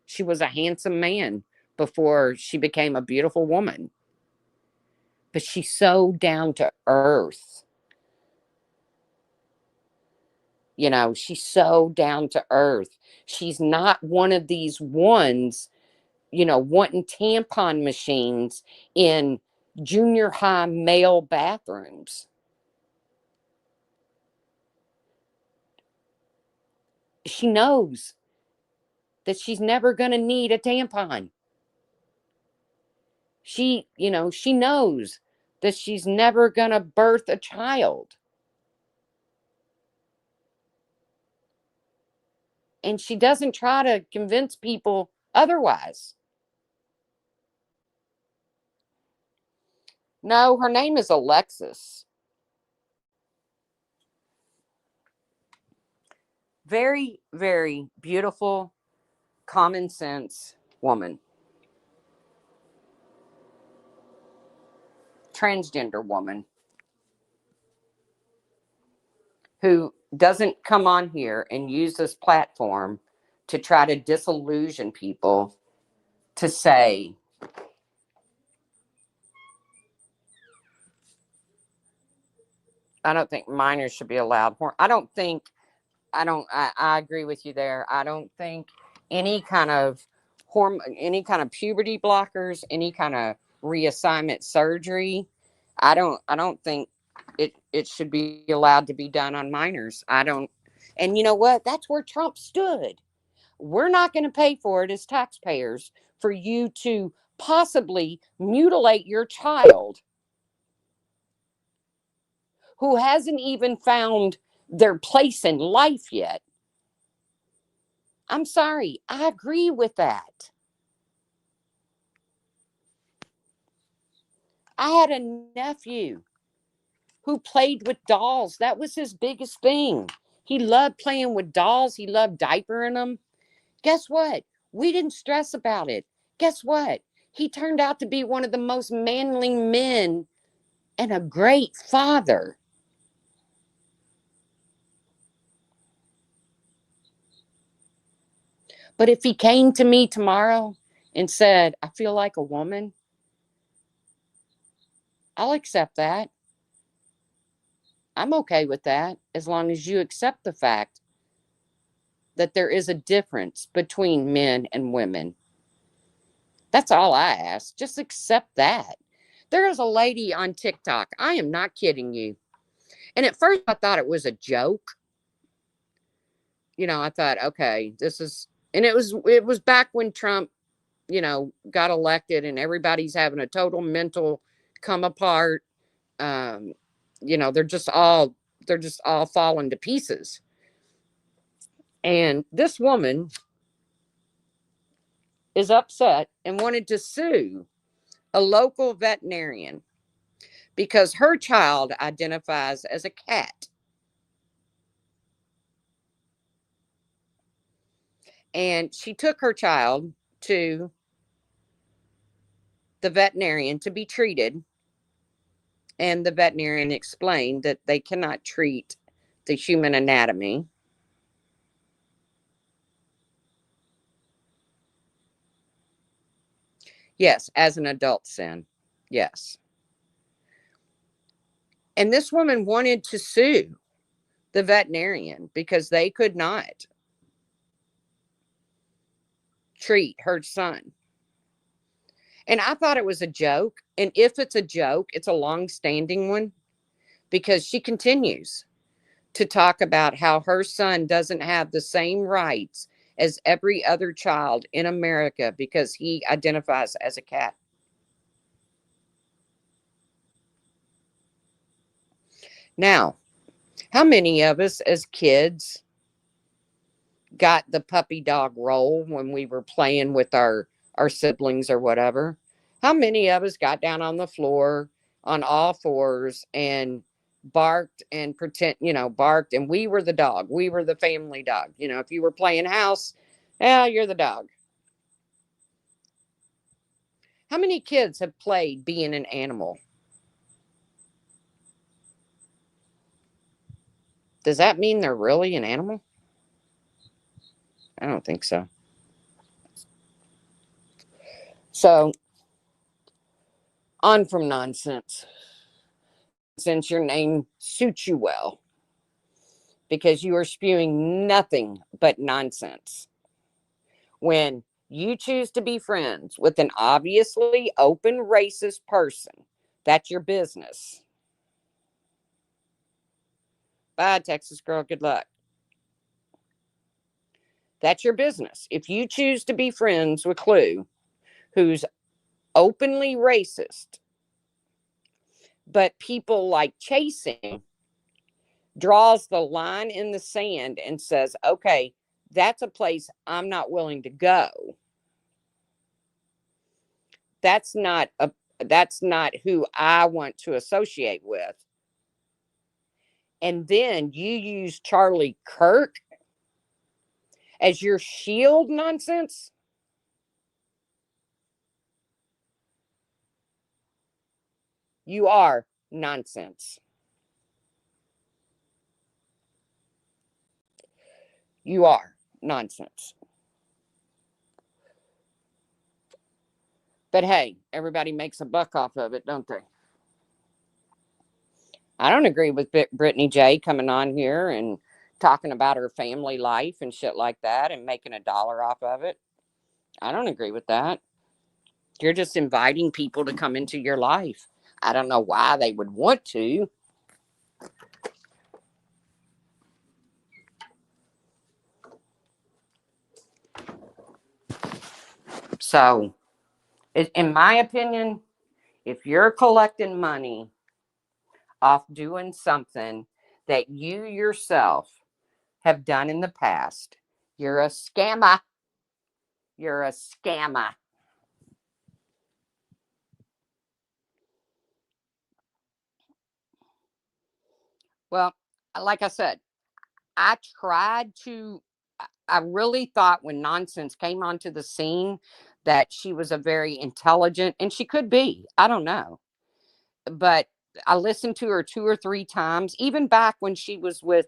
She was a handsome man before she became a beautiful woman. But she's so down to earth. She's so down to earth. She's not one of these ones, wanting tampon machines in junior high male bathrooms. She knows that she's never going to need a tampon. She knows that she's never going to birth a child. And she doesn't try to convince people otherwise. No, her name is Alexis. Very, very beautiful, common sense woman. Transgender woman who doesn't come on here and use this platform to try to disillusion people, to say, I don't think minors should be allowed. I don't think, I agree with you there. I don't think any kind of any kind of puberty blockers, any kind of reassignment surgery, I don't think it should be allowed to be done on minors. I don't. And you know what? That's where Trump stood. We're not going to pay for it as taxpayers for you to possibly mutilate your child who hasn't even found their place in life yet. I'm sorry. I agree with that. I had a nephew who played with dolls. That was his biggest thing. He loved playing with dolls. He loved diapering them. Guess what? We didn't stress about it. Guess what? He turned out to be one of the most manly men and a great father. But if he came to me tomorrow and said, I feel like a woman, I'll accept that. I'm okay with that as long as you accept the fact that there is a difference between men and women. That's all I ask. Just accept that. There is a lady on TikTok. I am not kidding you. And at first I thought it was a joke. I thought, okay, this is, and it was back when Trump, got elected and everybody's having a total mental come apart. Um, they're just all falling to pieces. And this woman is upset and wanted to sue a local veterinarian because her child identifies as a cat. And she took her child to the veterinarian to be treated. And the veterinarian explained that they cannot treat the human anatomy. Yes, as an adult sin. Yes. And this woman wanted to sue the veterinarian because they could not treat her son. And I thought it was a joke. And if it's a joke, it's a long standing one because she continues to talk about how her son doesn't have the same rights as every other child in America because he identifies as a cat. Now, how many of us as kids got the puppy dog role when we were playing with our siblings or whatever? How many of us got down on the floor on all fours and barked and barked, and we were the dog. We were the family dog. If you were playing house, yeah, you're the dog. How many kids have played being an animal? Does that mean they're really an animal? I don't think so. So, on from nonsense. Since your name suits you well, because you are spewing nothing but nonsense. When you choose to be friends with an obviously open racist person, that's your business. Bye, Texas girl. Good luck. That's your business. If you choose to be friends with Clue, who's openly racist, but people like chasing, draws the line in the sand and says, okay, that's a place I'm not willing to go. That's not who I want to associate with. And then you use Charlie Kirk as your shield nonsense. You are nonsense. You are nonsense. But hey, everybody makes a buck off of it, don't they? I don't agree with Brittany J coming on here and talking about her family life and shit like that and making $1 off of it. I don't agree with that. You're just inviting people to come into your life. I don't know why they would want to. So, in my opinion, if you're collecting money off doing something that you yourself have done in the past, you're a scammer. You're a scammer. Well, like I said, I tried to. I really thought when Nonsense came onto the scene that she was a very intelligent, and she could be. I don't know, but I listened to her 2 or 3 times, even back when she was with,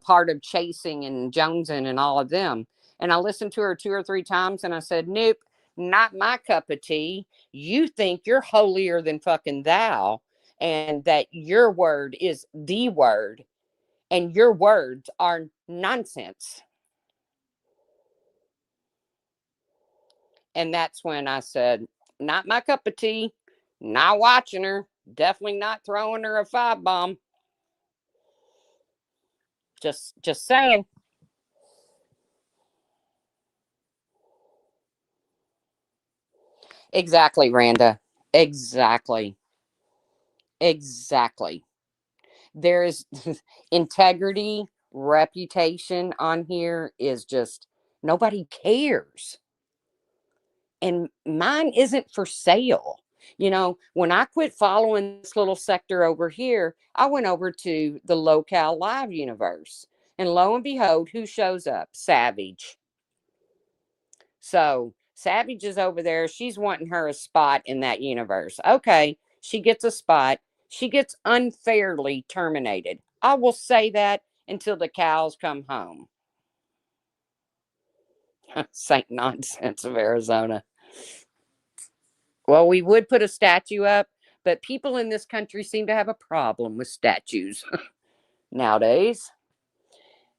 part of Chasing and Jonesin and all of them. And I listened to her 2 or 3 times, and I said, "Nope, not my cup of tea. You think you're holier than fucking thou, and that your word is the word, and your words are nonsense." And that's when I said, "Not my cup of tea. Not watching her. Definitely not throwing her a five bomb. Just saying." Exactly, Randa. Exactly. Exactly. There's integrity, reputation on here is just nobody cares. And mine isn't for sale. When I quit following this little sector over here, I went over to the Locale Live universe. And lo and behold, who shows up? Savage. So Savage is over there. She's wanting her a spot in that universe. Okay, she gets a spot. She gets unfairly terminated. I will say that until the cows come home. Saint Nonsense of Arizona. Well, we would put a statue up, but people in this country seem to have a problem with statues nowadays.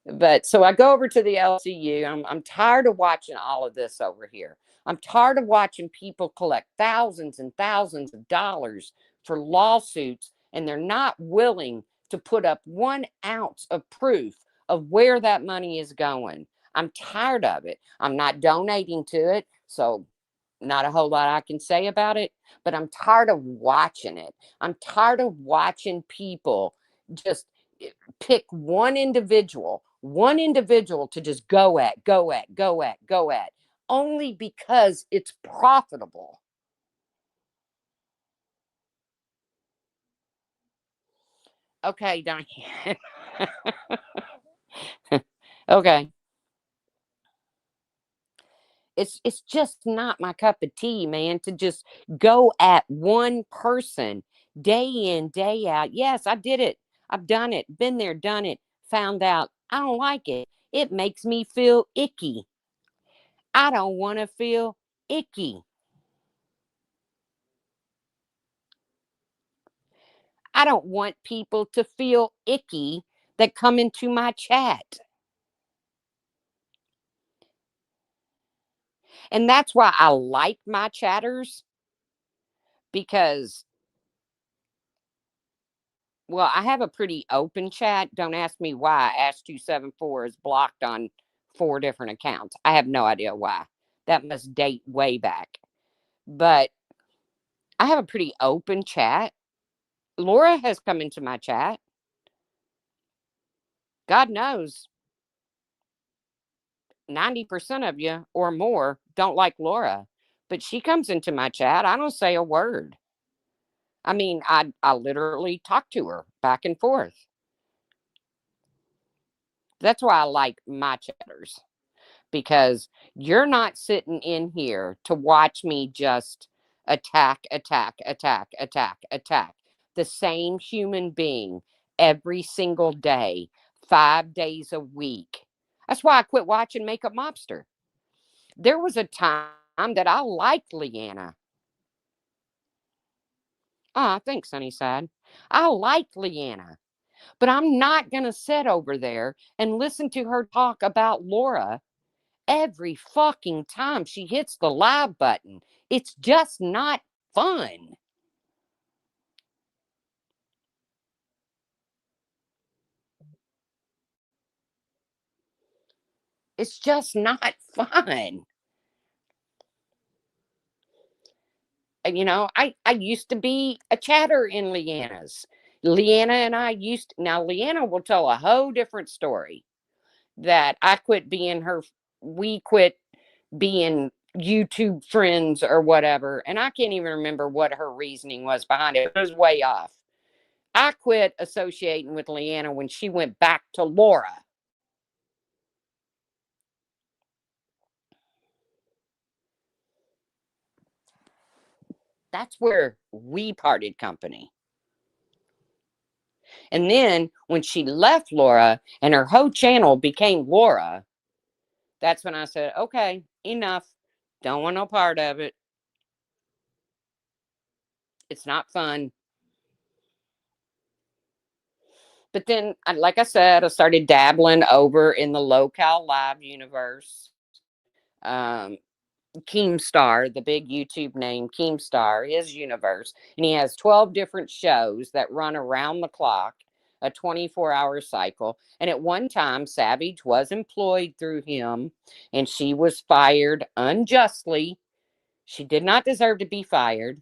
But so I go over to the LCU. I'm tired of watching all of this over here. I'm tired of watching people collect thousands and thousands of dollars for lawsuits, and they're not willing to put up 1 ounce of proof of where that money is going. I'm tired of it. I'm not donating to it, so not a whole lot I can say about it, but I'm tired of watching it. I'm tired of watching people just pick one individual to just go at, only because it's profitable. Okay, Diane. Okay. It's just not my cup of tea, man, to just go at one person day in, day out. Yes, I did it. I've done it. Been there, done it. Found out I don't like it. It makes me feel icky. I don't want to feel icky. I don't want people to feel icky that come into my chat. And that's why I like my chatters, because, well, I have a pretty open chat. Don't ask me why Ash274 is blocked on 4 different accounts. I have no idea why. That must date way back. But I have a pretty open chat. Laura has come into my chat. God knows 90% of you or more don't like Laura. But she comes into my chat. I don't say a word. I mean, I literally talk to her back and forth. That's why I like my chatters, because you're not sitting in here to watch me just attack, attack, attack, attack, attack the same human being every single day, 5 days a week. That's why I quit watching Makeup Mobster. There was a time that I liked Leanna. Ah, thanks, Sunnyside. I liked Leanna. But I'm not going to sit over there and listen to her talk about Laura every fucking time she hits the live button. It's just not fun. It's just not fun. And, I used to be a chatter in Leanna's. Leanna and I now Leanna will tell a whole different story, that I quit being her, we quit being YouTube friends or whatever. And I can't even remember what her reasoning was behind it. It was way off. I quit associating with Leanna when she went back to Laura. That's where we parted company. And then when she left Laura and her whole channel became Laura, that's when I said, okay, enough. Don't want no part of it. It's not fun. But then, like I said, I started dabbling over in the Locale Live universe. Um, Keemstar, the big YouTube name, Keemstar, his universe. And he has 12 different shows that run around the clock, a 24-hour cycle. And at one time, Savage was employed through him, and she was fired unjustly. She did not deserve to be fired.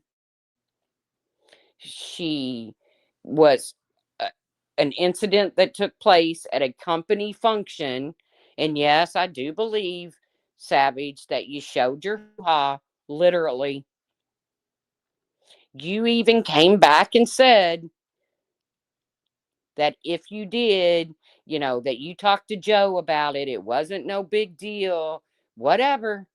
She was uh, an incident that took place at a company function. And yes, I do believe, Savage, that you showed your hoo-ha, literally. You even came back and said that if you did, that you talked to Joe about it, it wasn't no big deal, whatever.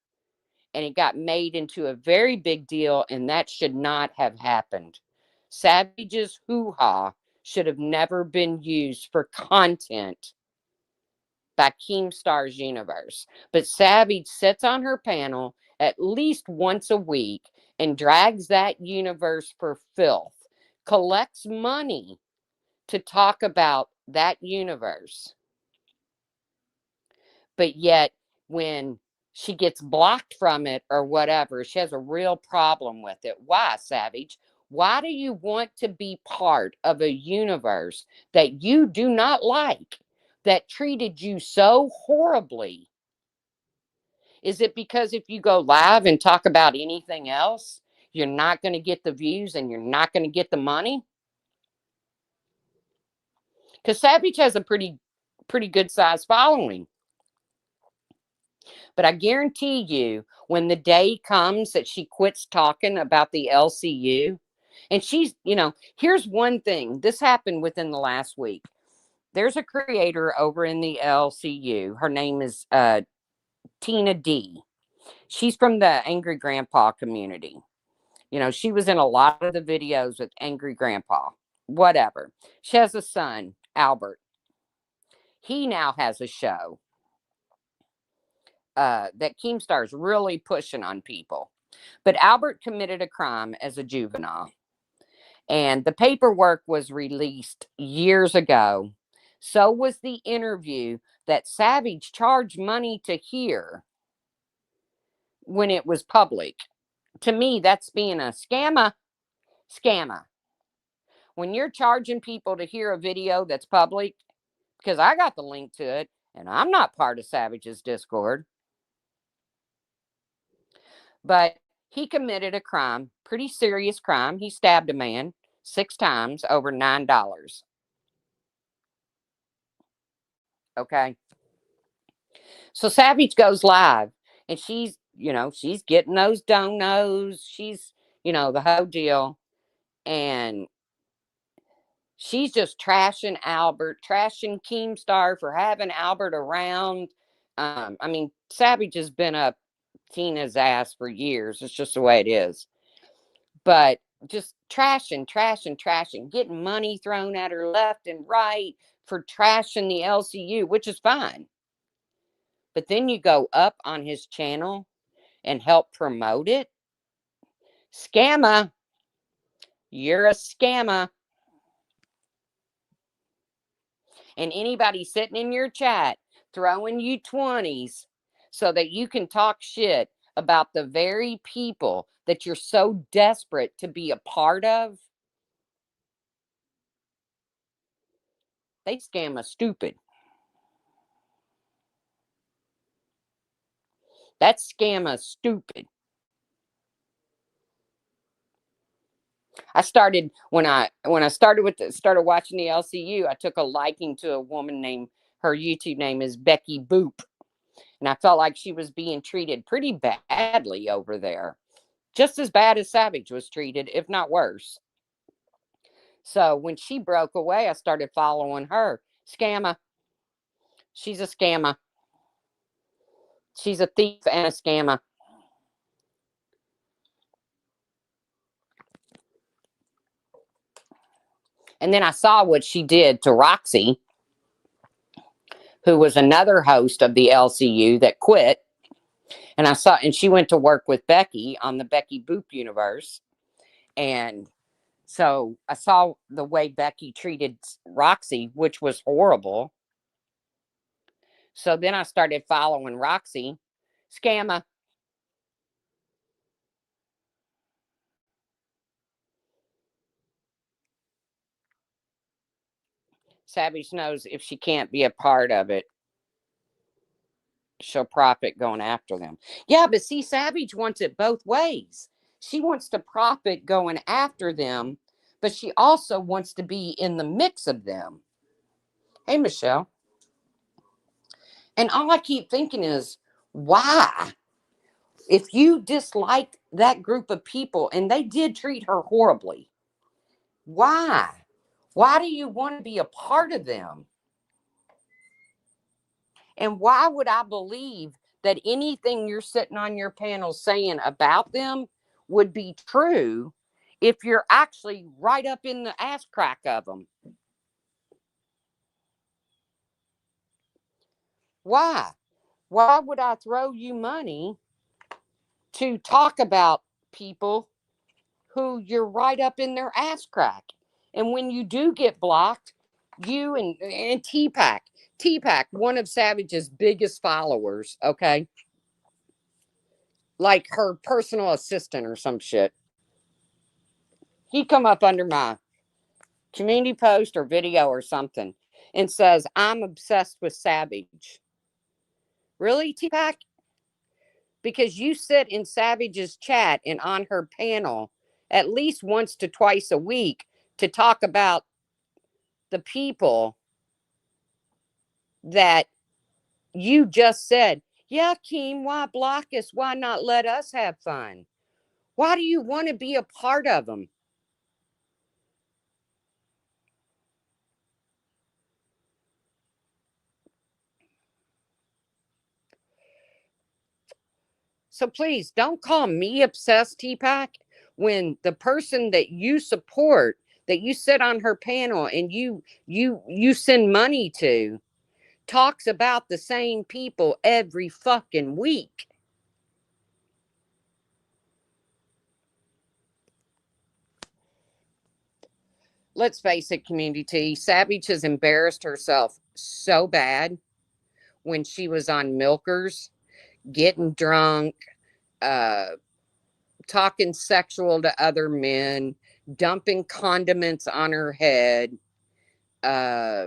And it got made into a very big deal, and that should not have happened. Savage's hoo-ha should have never been used for content by Keemstar's universe. But Savage sits on her panel at least once a week and drags that universe for filth, collects money to talk about that universe. But yet, when she gets blocked from it or whatever, she has a real problem with it. Why, Savage? Why do you want to be part of a universe that you do not like, that treated you so horribly? Is it because if you go live and talk about anything else, you're not going to get the views and you're not going to get the money? Because Savage has a pretty good sized following. But I guarantee you, when the day comes that she quits talking about the LCU, and here's one thing. This happened within the last week. There's a creator over in the LCU. Her name is Tina D. She's from the Angry Grandpa community. She was in a lot of the videos with Angry Grandpa. Whatever. She has a son, Albert. He now has a show that Keemstar's really pushing on people. But Albert committed a crime as a juvenile, and the paperwork was released years ago. So was the interview that Savage charged money to hear when it was public. To me, that's being a scammer. Scammer. When you're charging people to hear a video that's public, because I got the link to it, and I'm not part of Savage's Discord. But he committed a crime, pretty serious crime. He stabbed a man 6 times over $9. Okay. So Savage goes live, and she's getting those donos. She's, the whole deal. And she's just trashing Albert, trashing Keemstar for having Albert around. Savage has been up Tina's ass for years. It's just the way it is. But just trashing, getting money thrown at her left and right for trashing the LCU, which is fine. But then you go up on his channel and help promote it. Scammer. You're a scammer. And anybody sitting in your chat throwing you 20s so that you can talk shit about the very people that you're so desperate to be a part of, they scam us stupid. That's scam us stupid. I started when I started watching the LCU. I took a liking to a woman named, her YouTube name is Becky Boop, and I felt like she was being treated pretty badly over there, just as bad as Savage was treated, if not worse. So when she broke away, I started following her. Scammer. She's a scammer. She's a thief and a scammer. And then I saw what she did to Roxy, who was another host of the LCU that quit. And and she went to work with Becky on the Becky Boop universe. And so I saw the way Becky treated Roxy, which was horrible. So then I started following Roxy. Scammer. Savage knows if she can't be a part of it, she'll profit going after them. Yeah, but see, Savage wants it both ways. She wants to profit going after them, but she also wants to be in the mix of them. Hey, Michelle. And all I keep thinking is, why? If you dislike that group of people and they did treat her horribly, why? Why do you want to be a part of them? And why would I believe that anything you're sitting on your panel saying about them would be true if you're actually right up in the ass crack of them? Why? Why would I throw you money to talk about people who you're right up in their ass crack? And when you do get blocked, you and T-Pack, one of Savage's biggest followers, okay? Like her personal assistant or some shit. He come up under my community post or video or something and says, I'm obsessed with Savage. Really, T-Pack? Because you sit in Savage's chat and on her panel at least once to twice a week to talk about the people that you just said, yeah, Keem, why block us? Why not let us have fun? Why do you want to be a part of them? So please don't call me obsessed, T-Pack, when the person that you support, that you sit on her panel and you send money to, talks about the same people every fucking week. Let's face it, community, Savage has embarrassed herself so bad when she was on Milkers, getting drunk, uh, talking sexual to other men, dumping condiments on her head. Uh,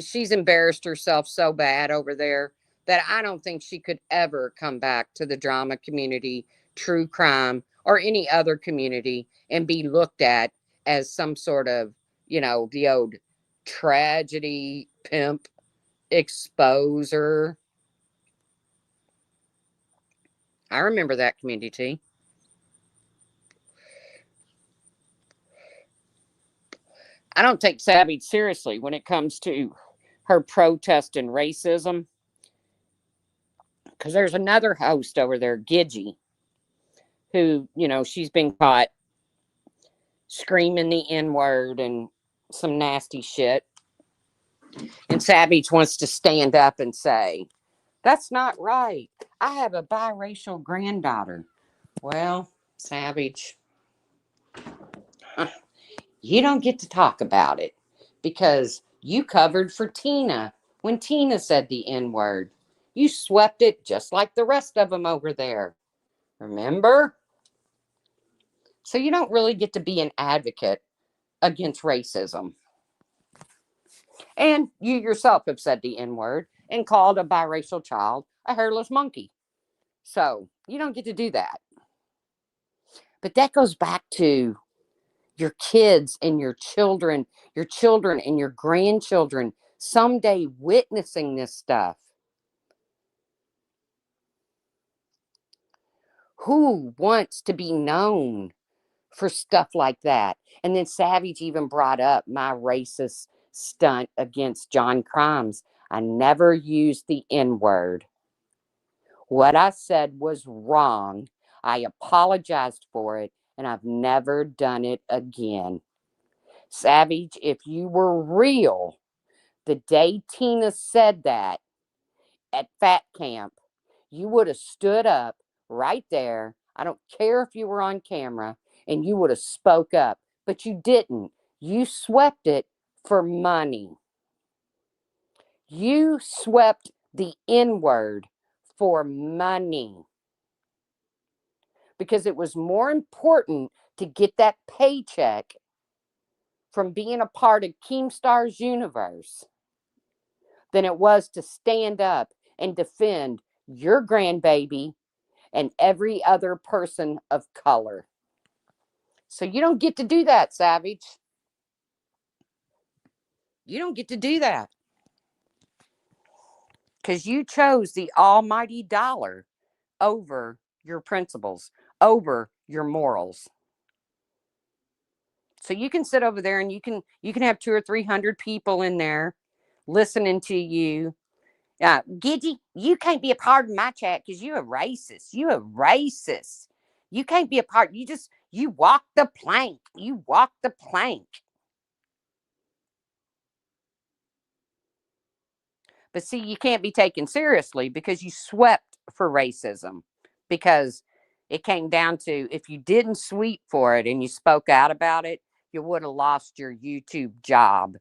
she's embarrassed herself so bad over there that I don't think she could ever come back to the drama community, true crime, or any other community and be looked at as some sort of, the old tragedy pimp exposer. I remember that, community. I don't take Savage seriously when it comes to her protest and racism because there's another host over there, Gidgy, who, she's been caught screaming the N word and some nasty shit. And Savage wants to stand up and say, that's not right. I have a biracial granddaughter. Well, Savage, you don't get to talk about it because you covered for Tina when Tina said the N word. You swept it just like the rest of them over there. Remember? So you don't really get to be an advocate against racism. And you yourself have said the N word and called a biracial child a hairless monkey. So you don't get to do that. But that goes back to your kids and your children and your grandchildren someday witnessing this stuff. Who wants to be known for stuff like that. And then Savage even brought up my racist stunt against John Crimes. I never used the N word. What I said was wrong. I apologized for it, and I've never done it again. Savage, if you were real, the day Tina said that at Fat Camp, you would have stood up right there. I don't care if you were on camera, and you would have spoke up, but you didn't. You swept it for money. You swept the N word for money because it was more important to get that paycheck from being a part of Keemstar's universe than it was to stand up and defend your grandbaby and every other person of color. So you don't get to do that, Savage. You don't get to do that because you chose the almighty dollar over your principles, over your morals. So you can sit over there and you can have 200 or 300 people in there listening to you. Gidgy, you can't be a part of my chat because you're a racist. You're a racist. You can't be a part. You walk the plank. You walk the plank. But see, you can't be taken seriously because you swept for racism. Because it came down to if you didn't sweep for it and you spoke out about it, you would have lost your YouTube job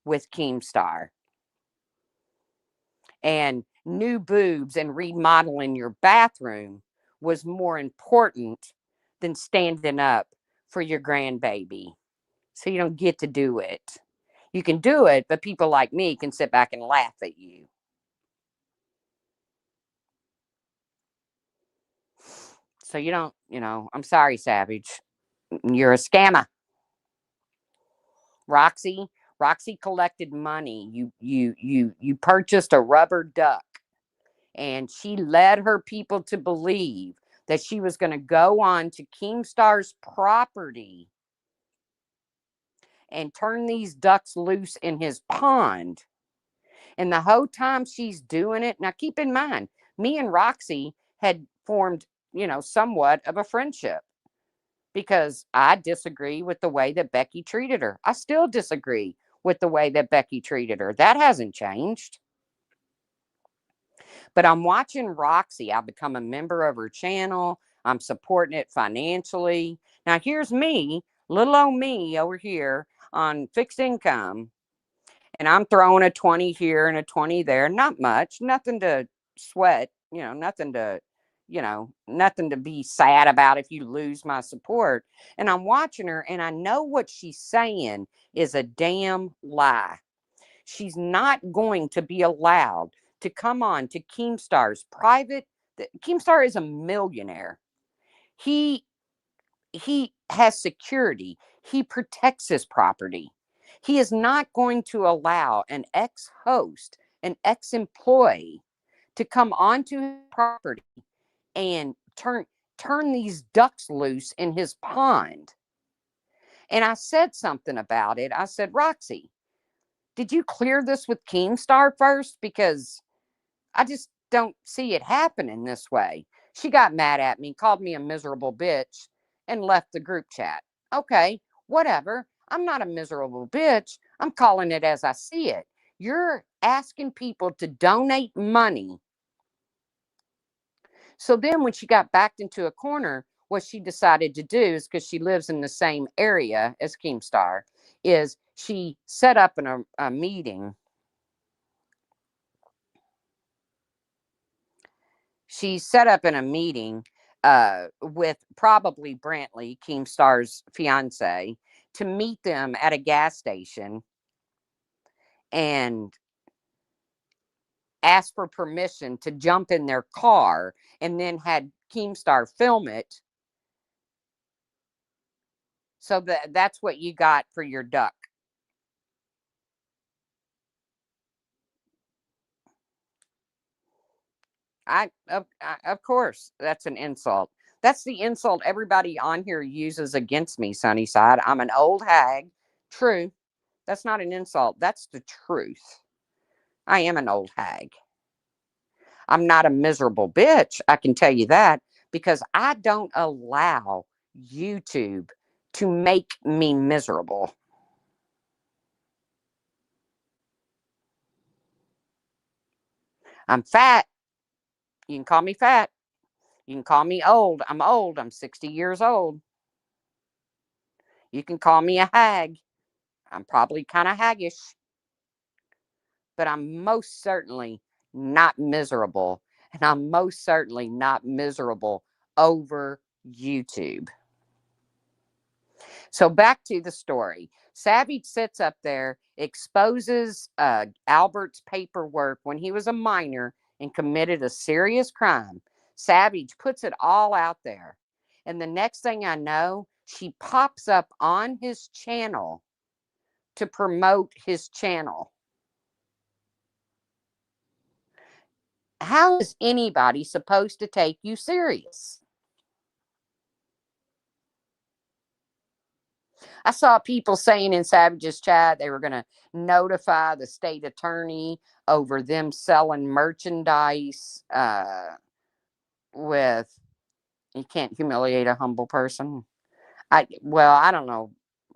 with Keemstar. And new boobs and remodeling your bathroom was more important than standing up for your grandbaby. So you don't get to do it. You can do it, but people like me can sit back and laugh at you. So you don't, I'm sorry, Savage. You're a scammer. Roxy, Roxy collected money. You purchased a rubber duck and she led her people to believe that she was going to go on to Keemstar's property and turn these ducks loose in his pond. And the whole time she's doing it, now keep in mind, me and Roxy had formed, somewhat of a friendship because I disagree with the way that Becky treated her. I still disagree with the way that Becky treated her. That hasn't changed. But I'm watching Roxy. I've become a member of her channel. I'm supporting it financially. Now, here's me, little old me over here on fixed income, and I'm throwing a 20 here and a 20 there. Not much, nothing to sweat, nothing to be sad about if you lose my support. And I'm watching her, and I know what she's saying is a damn lie. She's not going to be allowed to come on to Keemstar's private. Keemstar is a millionaire. He he has security. He protects his property. He is not going to allow an ex-host, an ex-employee to come onto his property and turn these ducks loose in his pond. And I said something about it. I said, Roxy, did you clear this with Keemstar first? Because I just don't see it happening this way. She got mad at me, called me a miserable bitch, and left the group chat. Okay, whatever. I'm not a miserable bitch. I'm calling it as I see it. You're asking people to donate money. So then when she got backed into a corner, what she decided to do is because she lives in the same area as Keemstar, is she set up a meeting. She set up in a meeting with probably Brantley, Keemstar's fiance, to meet them at a gas station and ask for permission to jump in their car and then had Keemstar film it. So that's what you got for your duck. Of course, that's an insult. That's the insult everybody on here uses against me, Sunnyside. I'm an old hag. True. That's not an insult. That's the truth. I am an old hag. I'm not a miserable bitch. I can tell you that because I don't allow YouTube to make me miserable. I'm fat. You can call me fat. You can call me old. I'm old. I'm 60 years old. You can call me a hag. I'm probably kind of haggish, but I'm most certainly not miserable. And I'm most certainly not miserable over YouTube. So back to the story. Savage sits up there, exposes Albert's paperwork when he was a minor and committed a serious crime. Savage puts it all out there. And the next thing I know, she pops up on his channel to promote his channel. How is anybody supposed to take you serious? I saw people saying in Savage's chat they were going to notify the state attorney over them selling merchandise with you can't humiliate a humble person. I don't know.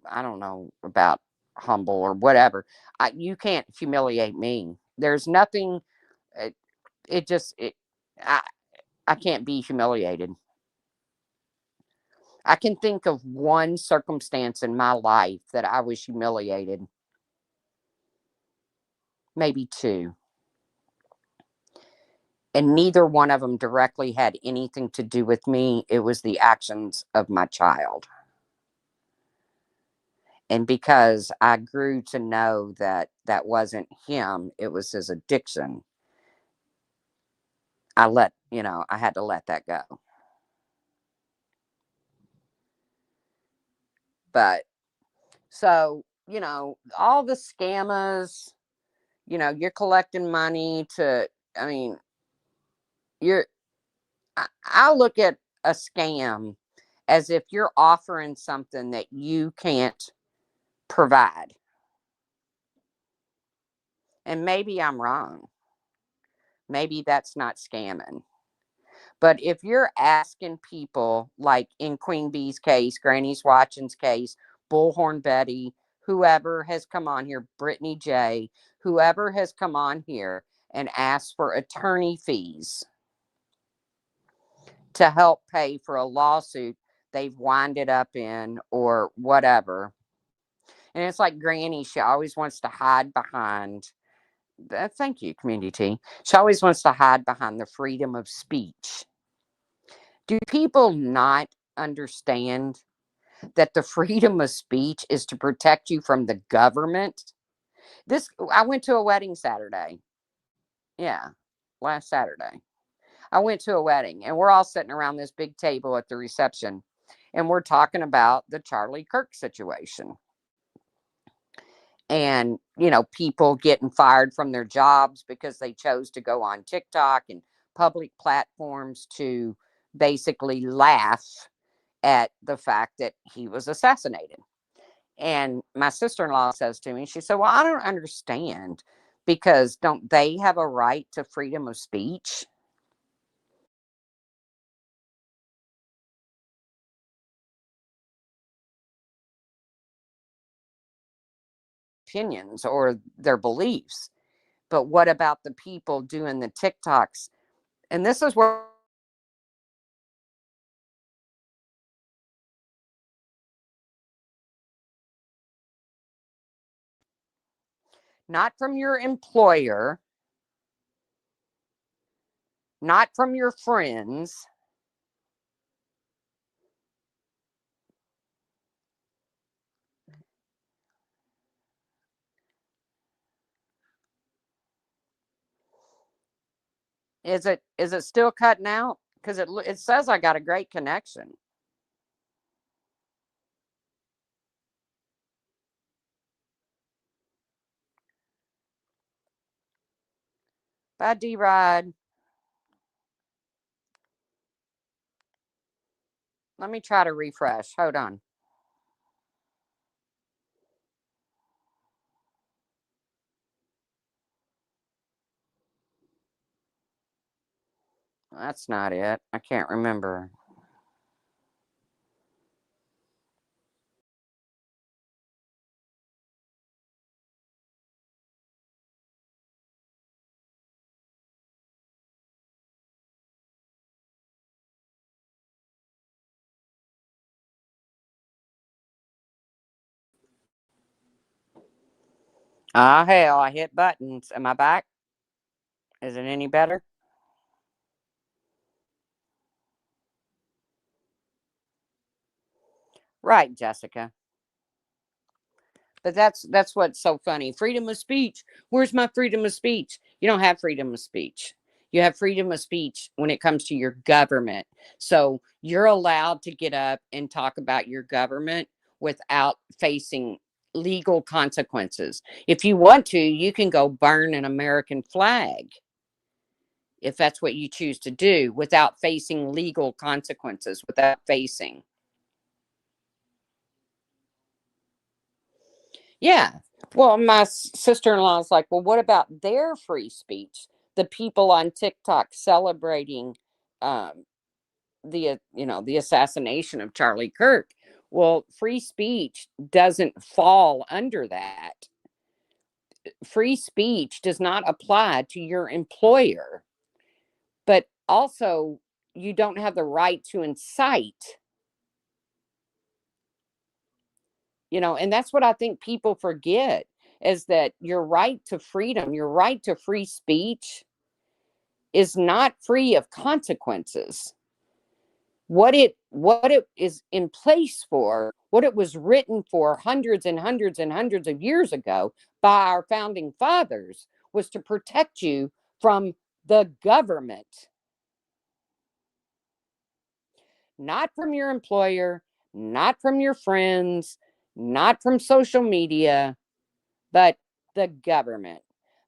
I don't know about humble or whatever. You can't humiliate me. There's nothing. It, it just it, I I can't be humiliated. I can think of one circumstance in my life that I was humiliated. Maybe two. And neither one of them directly had anything to do with me. It was the actions of my child. And because I grew to know that that wasn't him, it was his addiction, I had to let that go. But so, all the scammers, you're collecting money I mean, you're, I look at a scam as if you're offering something that you can't provide. And maybe I'm wrong. Maybe that's not scamming. But if you're asking people, like in Queen Bee's case, Granny's Watching's case, Bullhorn Betty, whoever has come on here, Brittany J, whoever has come on here and asked for attorney fees to help pay for a lawsuit they've winded up in or whatever. And it's like Granny, she always wants to hide behind thank you, community. She always wants to hide behind the freedom of speech. Do people not understand that the freedom of speech is to protect you from the government? I went to a wedding Saturday. Yeah, last Saturday. I went to a wedding and we're all sitting around this big table at the reception and we're talking about the Charlie Kirk situation. And people getting fired from their jobs because they chose to go on TikTok and public platforms to basically laugh at the fact that he was assassinated. And my sister-in-law says to me, she said, well, I don't understand, because don't they have a right to freedom of speech? Opinions or their beliefs. But what about the people doing the TikToks? And this is where not from your employer, not from your friends. Is it still cutting out? Because it says I got a great connection. Bye, D Rod. Let me try to refresh. Hold on. That's not it. I can't remember. Ah, hell, I hit buttons. Am I back? Is it any better? Right, Jessica. But that's what's so funny. Freedom of speech. Where's my freedom of speech? You don't have freedom of speech. You have freedom of speech when it comes to your government. So you're allowed to get up and talk about your government without facing legal consequences. If you want to, you can go burn an American flag if that's what you choose to do without facing legal consequences, without facing. Yeah. Well, my sister in law is like, well, what about their free speech? The people on TikTok celebrating the assassination of Charlie Kirk. Well, free speech doesn't fall under that. Free speech does not apply to your employer, but also you don't have the right to incite. And that's what I think people forget is that your right to freedom, your right to free speech is not free of consequences. What it is in place for, what it was written for hundreds and hundreds and hundreds of years ago by our founding fathers was to protect you from the government, not from your employer, not from your friends, not from social media, but the government.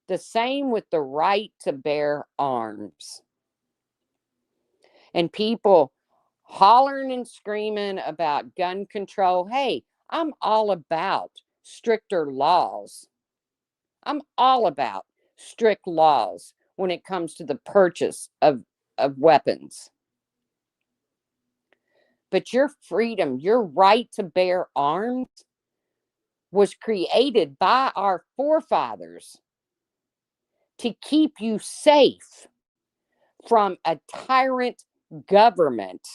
The same with the right to bear arms. And people hollering and screaming about gun control. Hey, I'm all about stricter laws. I'm all about strict laws when it comes to the purchase of weapons. But your freedom, your right to bear arms was created by our forefathers to keep you safe from a tyrant government.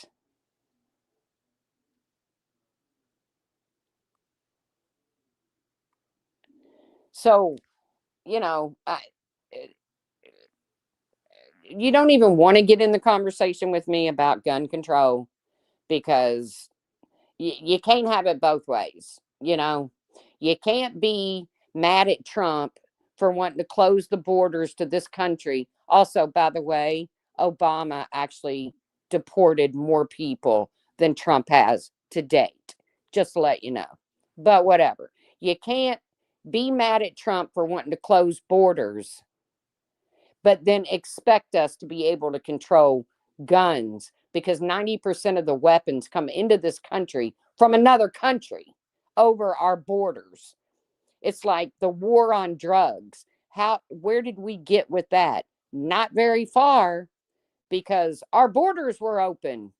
So, you know, I, you don't even want to get in the conversation with me about gun control because you can't have it both ways. You can't be mad at Trump for wanting to close the borders to this country. Also, by the way, Obama actually deported more people than Trump has to date, just to let you know. But whatever. You can't be mad at Trump for wanting to close borders but then expect us to be able to control guns because 90% of the weapons come into this country from another country over our borders. It's like the war on drugs. Where did we get with that? Not very far because our borders were open.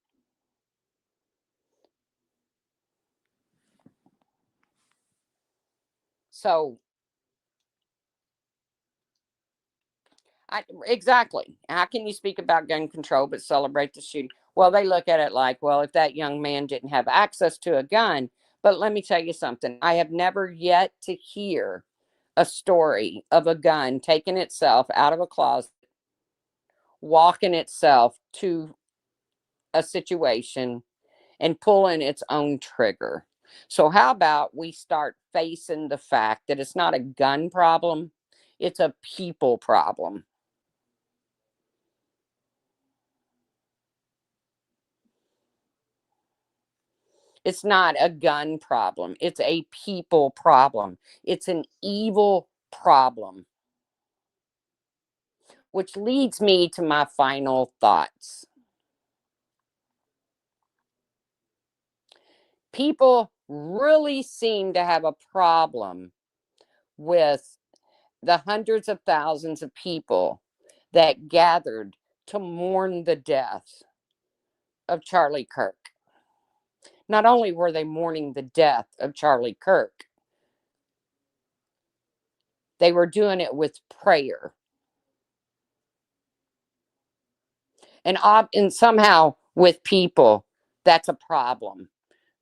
So, exactly. How can you speak about gun control but celebrate the shooting? Well, they look at it like, well, if that young man didn't have access to a gun, but let me tell you something. I have never yet to hear a story of a gun taking itself out of a closet, walking itself to a situation, and pulling its own trigger. So, how about we start facing the fact that it's not a gun problem, it's a people problem? It's not a gun problem. It's a people problem. It's an evil problem. Which leads me to my final thoughts. People really seem to have a problem with the hundreds of thousands of people that gathered to mourn the death of Charlie Kirk. Not only were they mourning the death of Charlie Kirk, they were doing it with prayer. And somehow with people, that's a problem.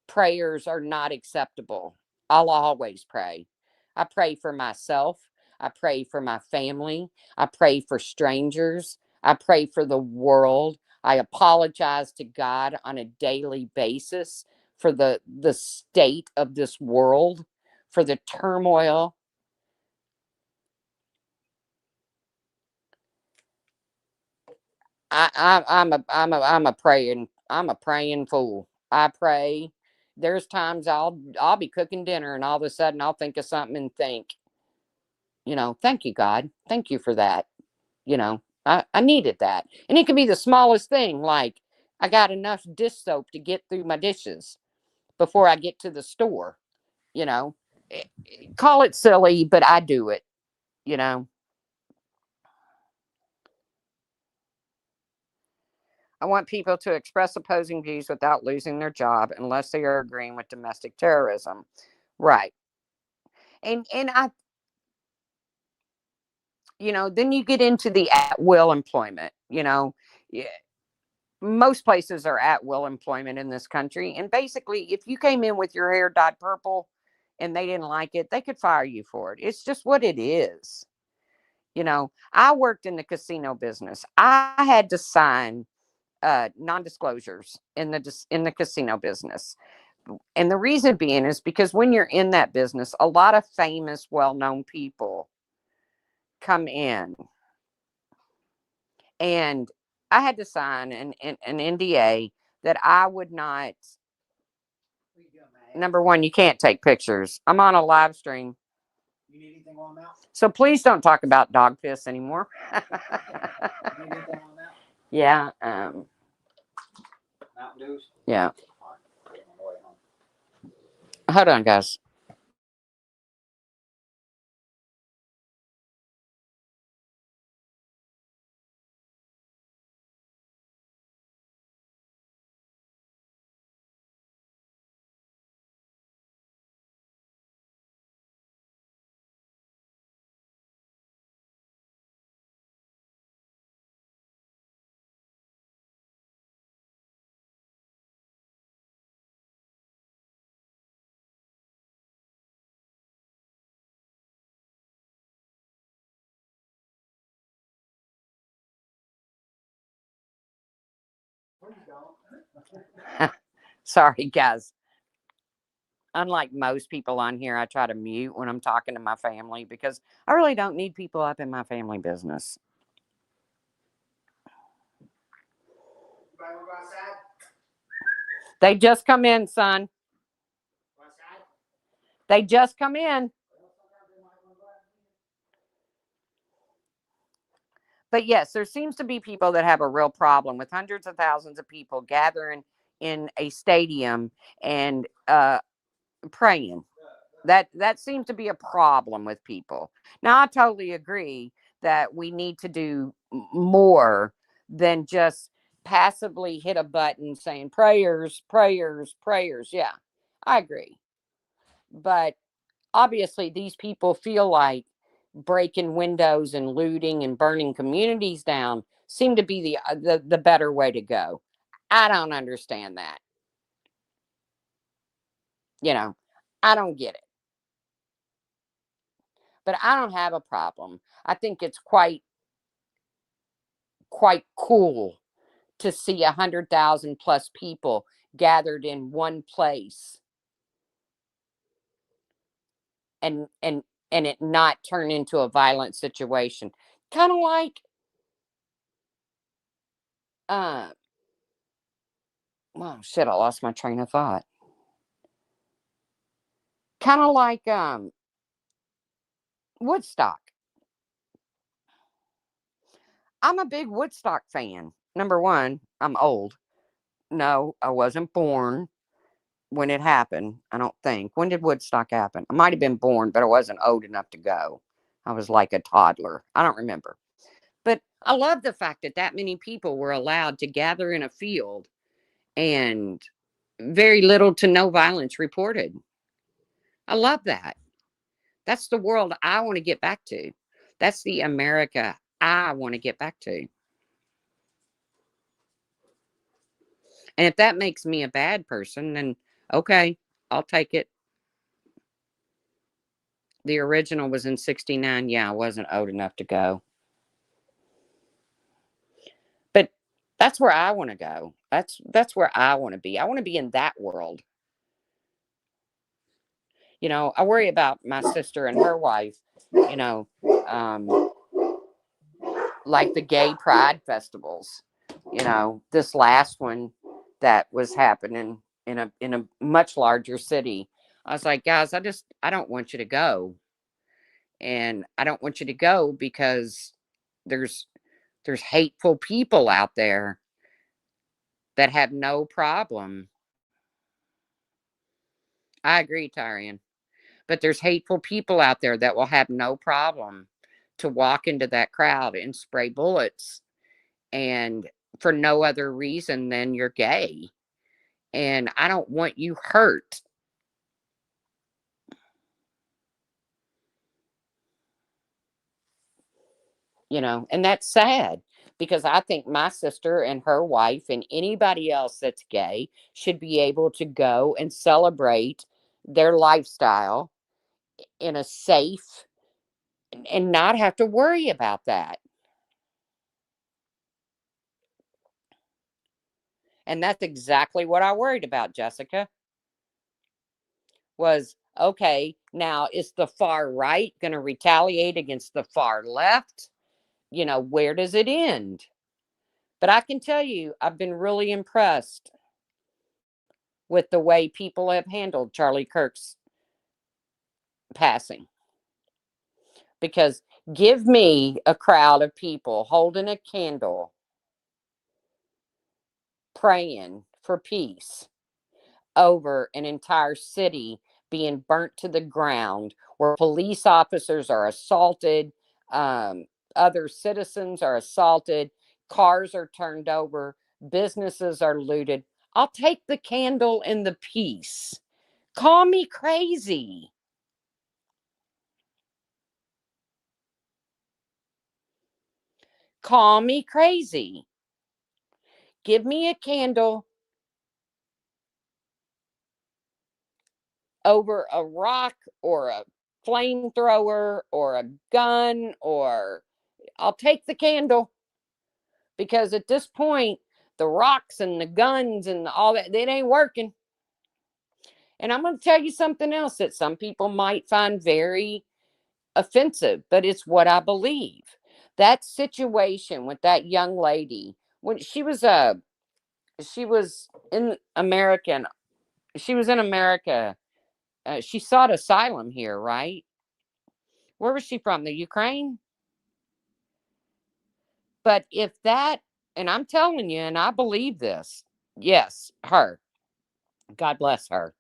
Prayers are not acceptable. I'll always pray. I pray for myself. I pray for my family. I pray for strangers. I pray for the world. I apologize to God on a daily basis for the state of this world, for the turmoil. I'm a praying fool. I pray. There's times I'll be cooking dinner and all of a sudden I'll think of something and think, thank you, God. Thank you for that. I needed that. And it could be the smallest thing, like I got enough dish soap to get through my dishes before I get to the store, you know. Call it silly, but I do it, you know. I want people to express opposing views without losing their job unless they are agreeing with domestic terrorism. Right. And then you get into the at will employment, Yeah, most places are at will employment in this country. And basically, if you came in with your hair dyed purple and they didn't like it, they could fire you for it. It's just what it is. I worked in the casino business. I had to sign non-disclosures in the casino business. And the reason being is because when you're in that business, a lot of famous, well-known people come in, and I had to sign an NDA that I would not. Number one, you can't take pictures. I'm on a live stream. You need anything on that? So please don't talk about dog piss anymore. You need anything on that? Yeah. Mountain Dews? Yeah. All right. On the way home. Hold on, guys. Please don't. Sorry, guys. Unlike most people on here, I try to mute when I'm talking to my family because I really don't need people up in my family business. Everybody want to go outside? They just come in, son. Go outside? They just come in. Well, sometimes they might want to go out. But yes, there seems to be people that have a real problem with hundreds of thousands of people gathering in a stadium and praying. That seems to be a problem with people. Now, I totally agree that we need to do more than just passively hit a button saying prayers, prayers, prayers. Yeah, I agree. But obviously, these people feel like breaking windows and looting and burning communities down seem to be the better way to go. I don't understand that. You know, I don't get it. But I don't have a problem. I think it's quite cool to see 100,000 plus people gathered in one place and and it not turn into a violent situation. Kind of like uh well shit, I lost my train of thought. Kind of like Woodstock. I'm a big Woodstock fan. Number one, I'm old. No, I wasn't born. when it happened. I don't think. When did Woodstock happen? I might have been born, but I wasn't old enough to go. I was like a toddler. I don't remember. But I love the fact that that many people were allowed to gather in a field and very little to no violence reported. I love that. That's the world I want to get back to. That's the America I want to get back to. And if that makes me a bad person, then okay, I'll take it. The original was in 69. Yeah, I wasn't old enough to go. But that's where I want to go. That's where I want to be. I want to be in that world. I worry about my sister and her wife, you know, um, like the gay pride festivals. This last one that was happening in a much larger city. I was like, guys, I don't want you to go. And I don't want you to go because there's there's hateful people out there that have no problem. I agree, Tyrion. But there's hateful people out there that will have no problem to walk into that crowd and spray bullets and for no other reason than you're gay. And I don't want you hurt. And that's sad because I think my sister and her wife and anybody else that's gay should be able to go and celebrate their lifestyle in a safe and not have to worry about that. And that's exactly what I worried about, Jessica. Was okay, now is the far right going to retaliate against the far left? Where does it end? But I can tell you, I've been really impressed with the way people have handled Charlie Kirk's passing. Because give me a crowd of people holding a candle, praying for peace over an entire city being burnt to the ground, where police officers are assaulted, um, other citizens are assaulted, cars are turned over, businesses are looted. I'll take the candle and the peace. Call me crazy. Call me crazy. Give me a candle over a rock or a flamethrower or a gun, or I'll take the candle, because at this point the rocks and the guns and all that, it ain't working. And I'm going to tell you something else that some people might find very offensive, but it's what I believe. That situation with that young lady, when she was in American she was in America. She sought asylum here, right? Where was she from? The Ukraine? But if that, and I'm telling you, and I believe this, yes, her, God bless her.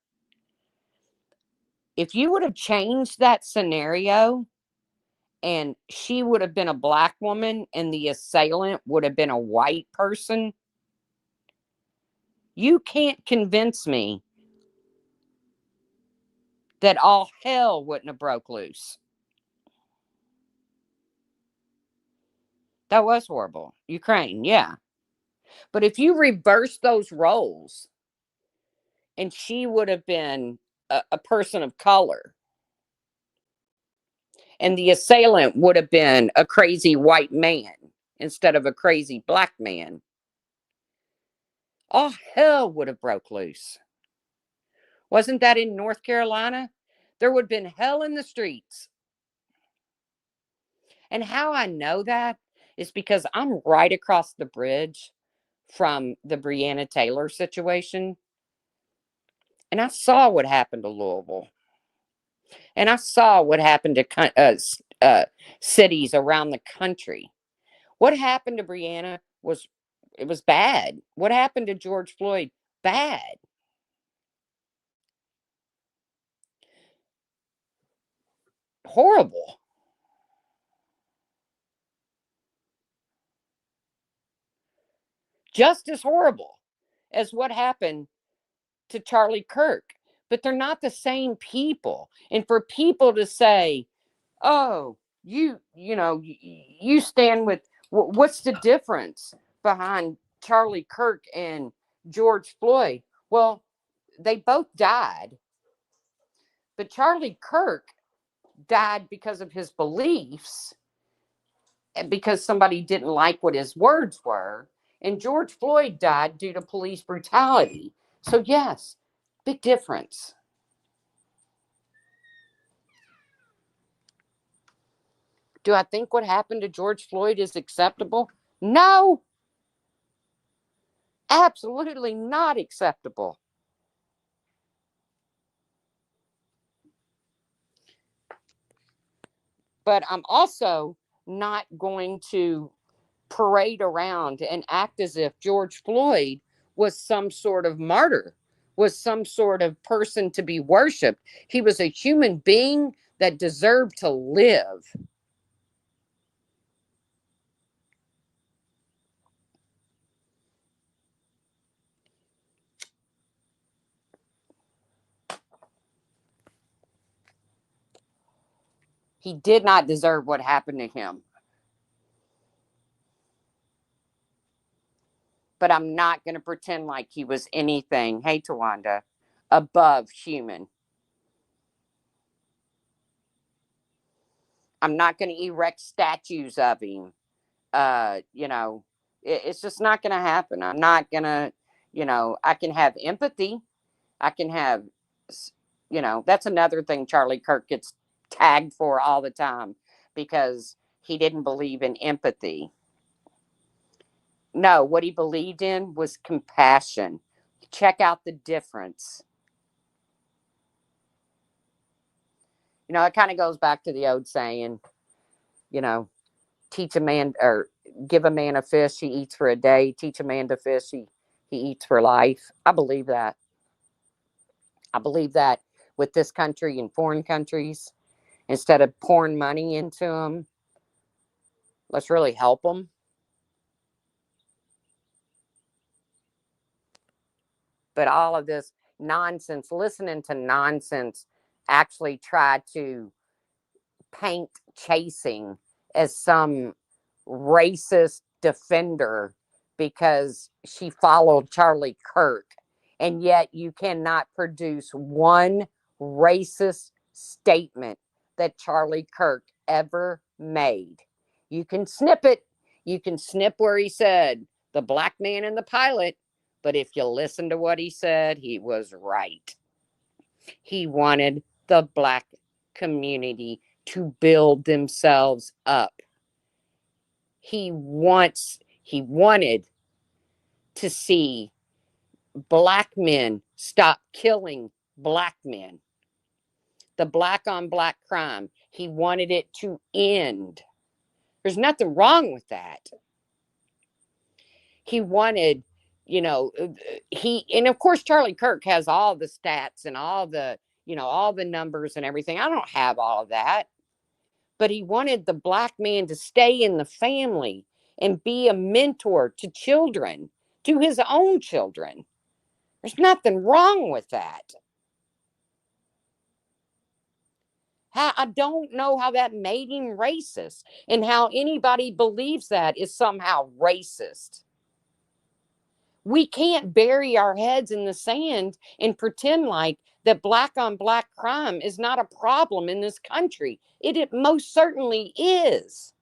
If you would have changed that scenario and she would have been a black woman and the assailant would have been a white person, you can't convince me that all hell wouldn't have broke loose. That was horrible. Ukraine, yeah. But if you reverse those roles and she would have been a person of color and the assailant would have been a crazy white man instead of a crazy black man, all hell would have broke loose. Wasn't that in North Carolina? There would have been hell in the streets. And how I know that is because I'm right across the bridge from the Breonna Taylor situation. And I saw what happened to Louisville. And I saw what happened to cities around the country. What happened to Breonna was bad. What happened to George Floyd? Bad. horrible. Just as horrible as what happened to Charlie Kirk. But they're not the same people. And for people to say, oh, you stand with, what's the difference behind Charlie Kirk and George Floyd? Well, they both died, but Charlie Kirk died because of his beliefs and because somebody didn't like what his words were, and George Floyd died due to police brutality. So yes, big difference. Do I think what happened to George Floyd is acceptable? No, absolutely not acceptable. But I'm also not going to parade around and act as if George Floyd was some sort of martyr, was some sort of person to be worshiped. He was a human being that deserved to live. He did not deserve what happened to him. But I'm not going to pretend like he was anything, hey, Tawanda, above human. I'm not going to erect statues of him. You know, it's just not going to happen. I'm not going to, I can have empathy. I can have, that's another thing Charlie Kirk gets tagged for all the time because he didn't believe in empathy. No, what he believed in was compassion. Check out the difference. It kind of goes back to the old saying, you know, teach a man or give a man a fish, he eats for a day. Teach a man to fish, he eats for life. I believe that. I believe that with this country and foreign countries, instead of pouring money into them, let's really help them. But all of this nonsense, listening to nonsense, actually try to paint chasing as some racist defender because she followed Charlie Kirk. And yet you cannot produce one racist statement that Charlie Kirk ever made. You can snip it. You can snip where he said the black man and the pilot. But if you listen to what he said, he was right. He wanted the black community to build themselves up. He wanted to see black men stop killing black men. The black on black crime. He wanted it to end. There's nothing wrong with that. He wanted, you know, and of course Charlie Kirk has all the stats and all the numbers and everything. I don't have all of that. But he wanted the black man to stay in the family and be a mentor to children, to his own children. There's nothing wrong with that. I don't know how that made him racist and how anybody believes that is somehow racist. We can't bury our heads in the sand and pretend like that black on black crime is not a problem in this country. It most certainly is.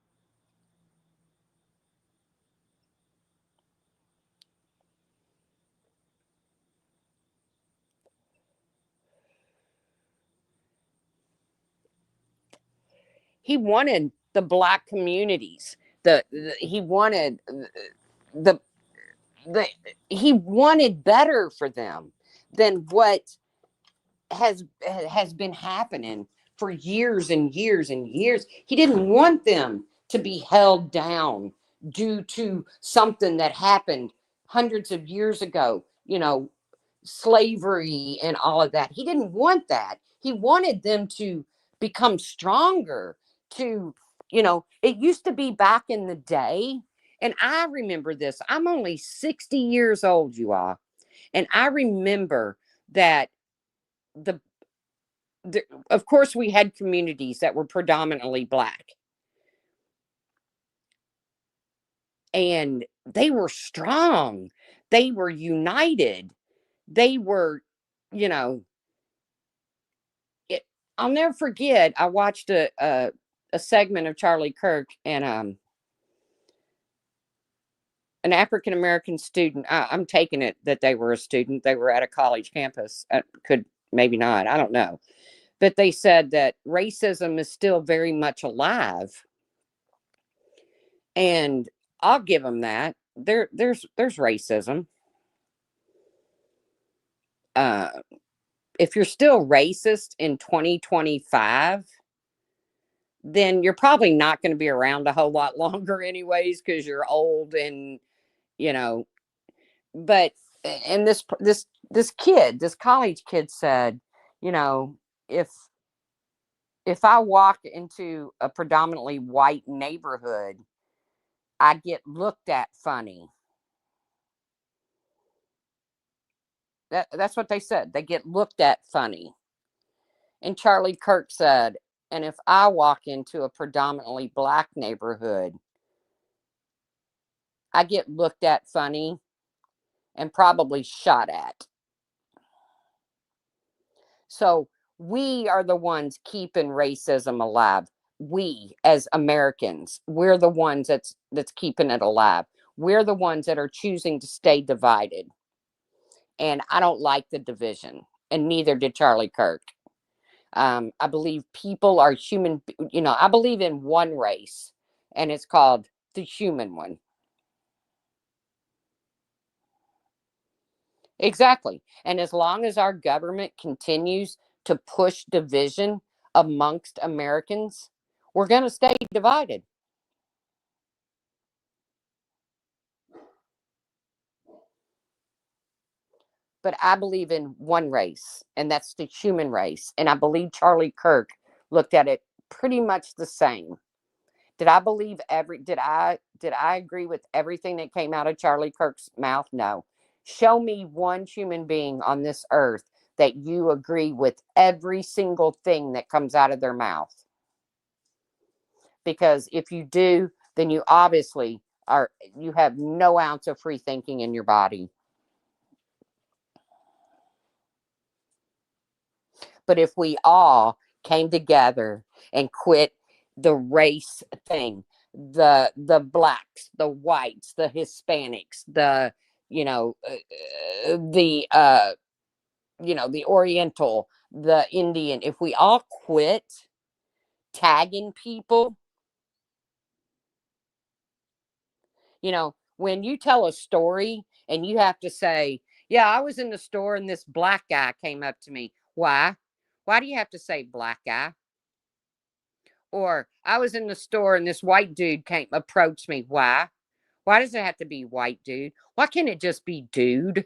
He wanted the black communities. He wanted the the he wanted better for them than what has been happening for years and years and years. He didn't want them to be held down due to something that happened hundreds of years ago, slavery and all of that. He didn't want that. He wanted them to become stronger to, it used to be back in the day. And I remember this. I'm only 60 years old, you all. And I remember that the, of course, we had communities that were predominantly Black. And they were strong. They were united. They were, you know, it, I'll never forget. I watched a segment of Charlie Kirk, and an African American student. I'm taking it that they were a student. They were at a college campus. Could maybe not. I don't know. But they said that racism is still very much alive, and I'll give them that. There's racism. Uh, if you're still racist in 2025, then you're probably not going to be around a whole lot longer, anyways, because you're old and you know. But and this college kid said, you know, if I walk into a predominantly white neighborhood, I get looked at funny. That's what they said. They get looked at funny. And Charlie Kirk said, and if I walk into a predominantly Black neighborhood, I get looked at funny and probably shot at. So we are the ones keeping racism alive. We as Americans, we're the ones that's keeping it alive. We're the ones that are choosing to stay divided. And I don't like the division, and neither did Charlie Kirk. I believe people are human. I believe in one race, and it's called the human one. Exactly. And as long as our government continues to push division amongst Americans, we're going to stay divided. But I believe in one race, and that's the human race. And I believe Charlie Kirk looked at it pretty much the same. Did I believe did I agree with everything that came out of Charlie Kirk's mouth? No. Show me one human being on this earth that you agree with every single thing that comes out of their mouth. Because if you do, then you obviously you have no ounce of free thinking in your body. But if we all came together and quit the race thing, the Blacks, the whites, the Hispanics, the you know the the Oriental, the Indian, if we all quit tagging people, when you tell a story and you have to say, yeah, I was in the store and this Black guy came up to me. Why do you have to say Black guy? Or I was in the store and this white dude came approached me. Why does it have to be white dude? Why can't it just be dude?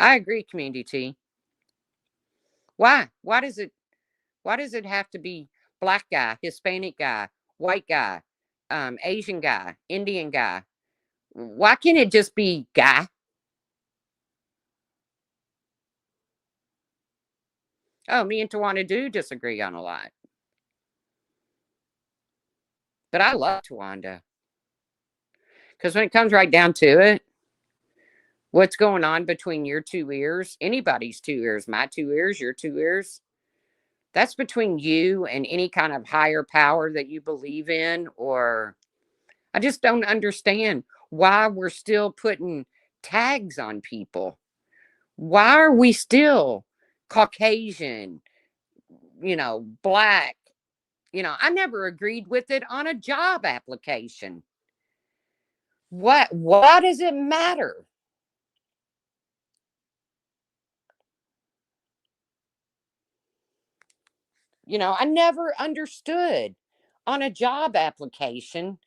I agree, community T. Why does it have to be Black guy, Hispanic guy, white guy, Asian guy, Indian guy? Why can't it just be guy? Oh, me and Tawana do disagree on a lot. But I love Tawanda. Because when it comes right down to it, what's going on between your two ears, anybody's two ears, my two ears, your two ears, that's between you and any kind of higher power that you believe in. Or I just don't understand why we're still putting tags on people. Why are we still Caucasian, Black? I never agreed with it on a job application. Why does it matter? I never understood on a job application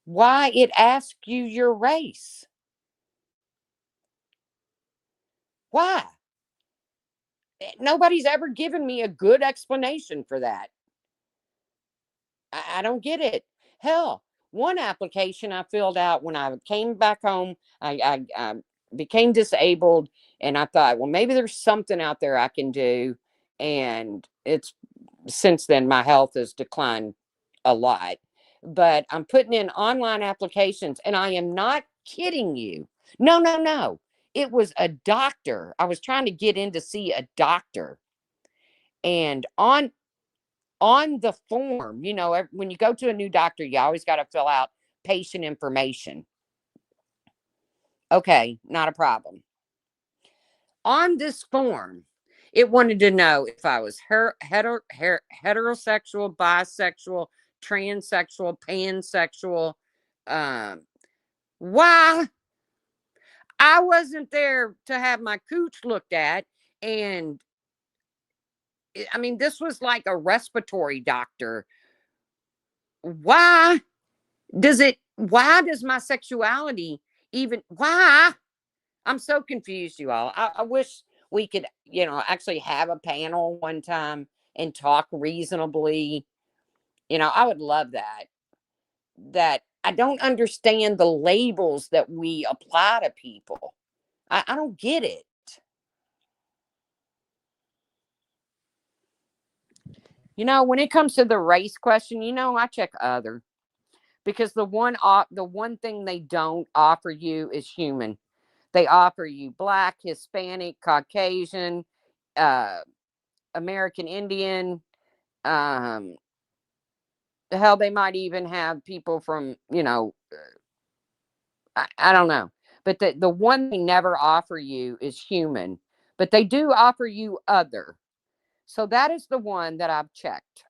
why it asks you your race. Why? Nobody's ever given me a good explanation for that. I don't get it. Hell, one application I filled out when I came back home, I became disabled, and I thought, well, maybe there's something out there I can do. And it's since then, my health has declined a lot. But I'm putting in online applications, and I am not kidding you. No, no, no. It was a doctor. I was trying to get in to see a doctor. And on the form, when you go to a new doctor, you always got to fill out patient information. Okay, not a problem. On this form, it wanted to know if I was heterosexual, bisexual, transsexual, pansexual. Um, why? I wasn't there to have my cooch looked at. And I mean, this was like a respiratory doctor. Why why does my sexuality even, why? I'm so confused, you all. I wish we could, actually have a panel one time and talk reasonably. I would love that. That I don't understand the labels that we apply to people. I don't get it. When it comes to the race question, I check other, because the one thing they don't offer you is human. They offer you black, Hispanic, Caucasian, uh, American Indian. Um, hell, they might even have people from, I don't know. But the one they never offer you is human. But they do offer you other. So that is the one that I've checked.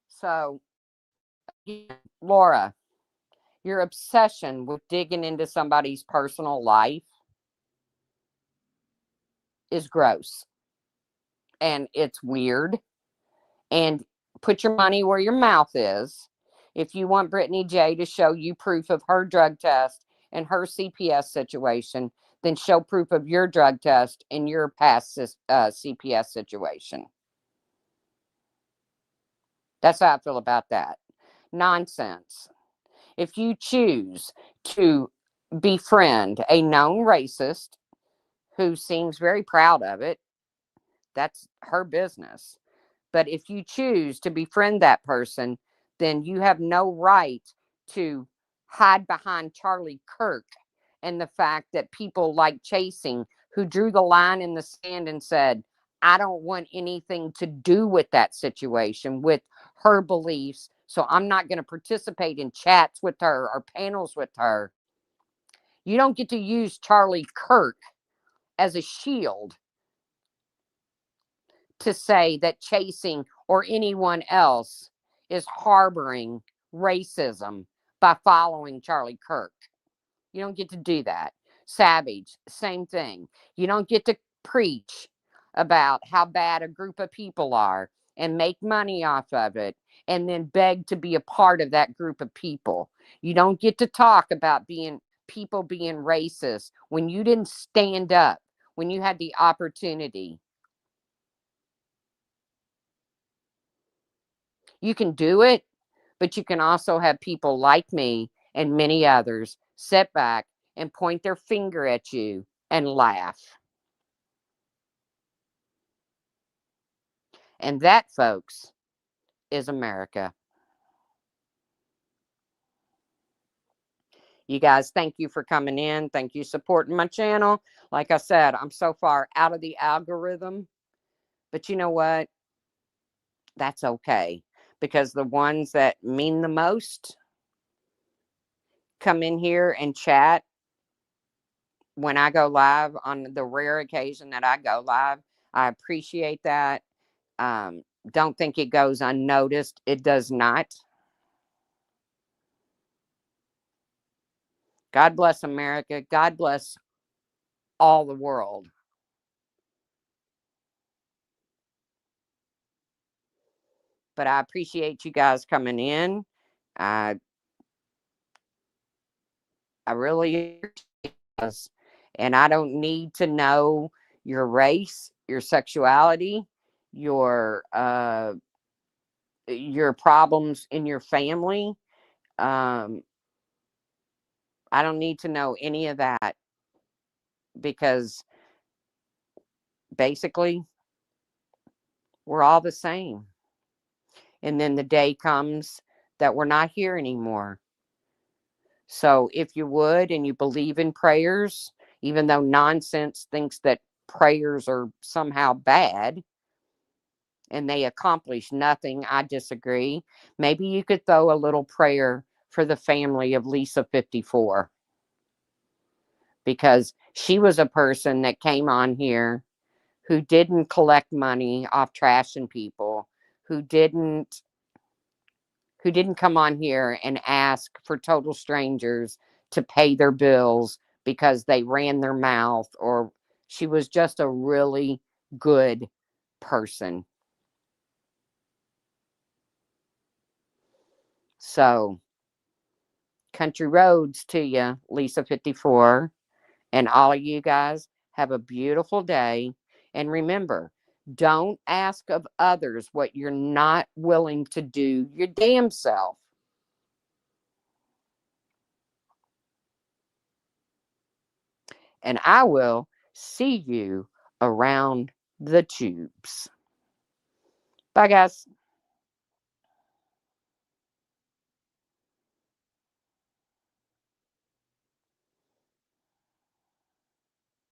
So, Laura, your obsession with digging into somebody's personal life is gross, and it's weird. And put your money where your mouth is. If you want Brittany J to show you proof of her drug test and her CPS situation, then show proof of your drug test and your past CPS situation. That's how I feel about that. Nonsense. If you choose to befriend a known racist who seems very proud of it, that's her business. But if you choose to befriend that person, then you have no right to hide behind Charlie Kirk and the fact that people like Chasing, who drew the line in the sand and said, I don't want anything to do with that situation, with her beliefs. So I'm not going to participate in chats with her or panels with her. You don't get to use Charlie Kirk as a shield to say that Chasing or anyone else is harboring racism by following Charlie Kirk. You don't get to do that. Savage, same thing. You don't get to preach about how bad a group of people are and make money off of it and then beg to be a part of that group of people. You don't get to talk about people being racist when you didn't stand up, when you had the opportunity. You can do it, but you can also have people like me and many others sit back and point their finger at you and laugh. And that, folks, is America. You guys, thank you for coming in. Thank you supporting my channel. Like I said, I'm so far out of the algorithm, but you know what? That's okay, because the ones that mean the most come in here and chat when I go live. On the rare occasion that I go live, I appreciate that. Um, don't think it goes unnoticed. It does not. God bless America. God bless all the world. But I appreciate you guys coming in. I I really was. And I don't need to know your race, your sexuality, your your problems in your family. Um, I don't need to know any of that because basically we're all the same. And then the day comes that we're not here anymore. So if you would and you believe in prayers, even though nonsense thinks that prayers are somehow bad and they accomplish nothing, I disagree. Maybe you could throw a little prayer for the family of Lisa 54 because she was a person that came on here who didn't collect money off trash and people, who didn't come on here and ask for total strangers to pay their bills because they ran their mouth, or she was just a really good person. So, country roads to you, Lisa 54, and all of you guys have a beautiful day. And remember, don't ask of others what you're not willing to do your damn self. And I will see you around the tubes. Bye, guys.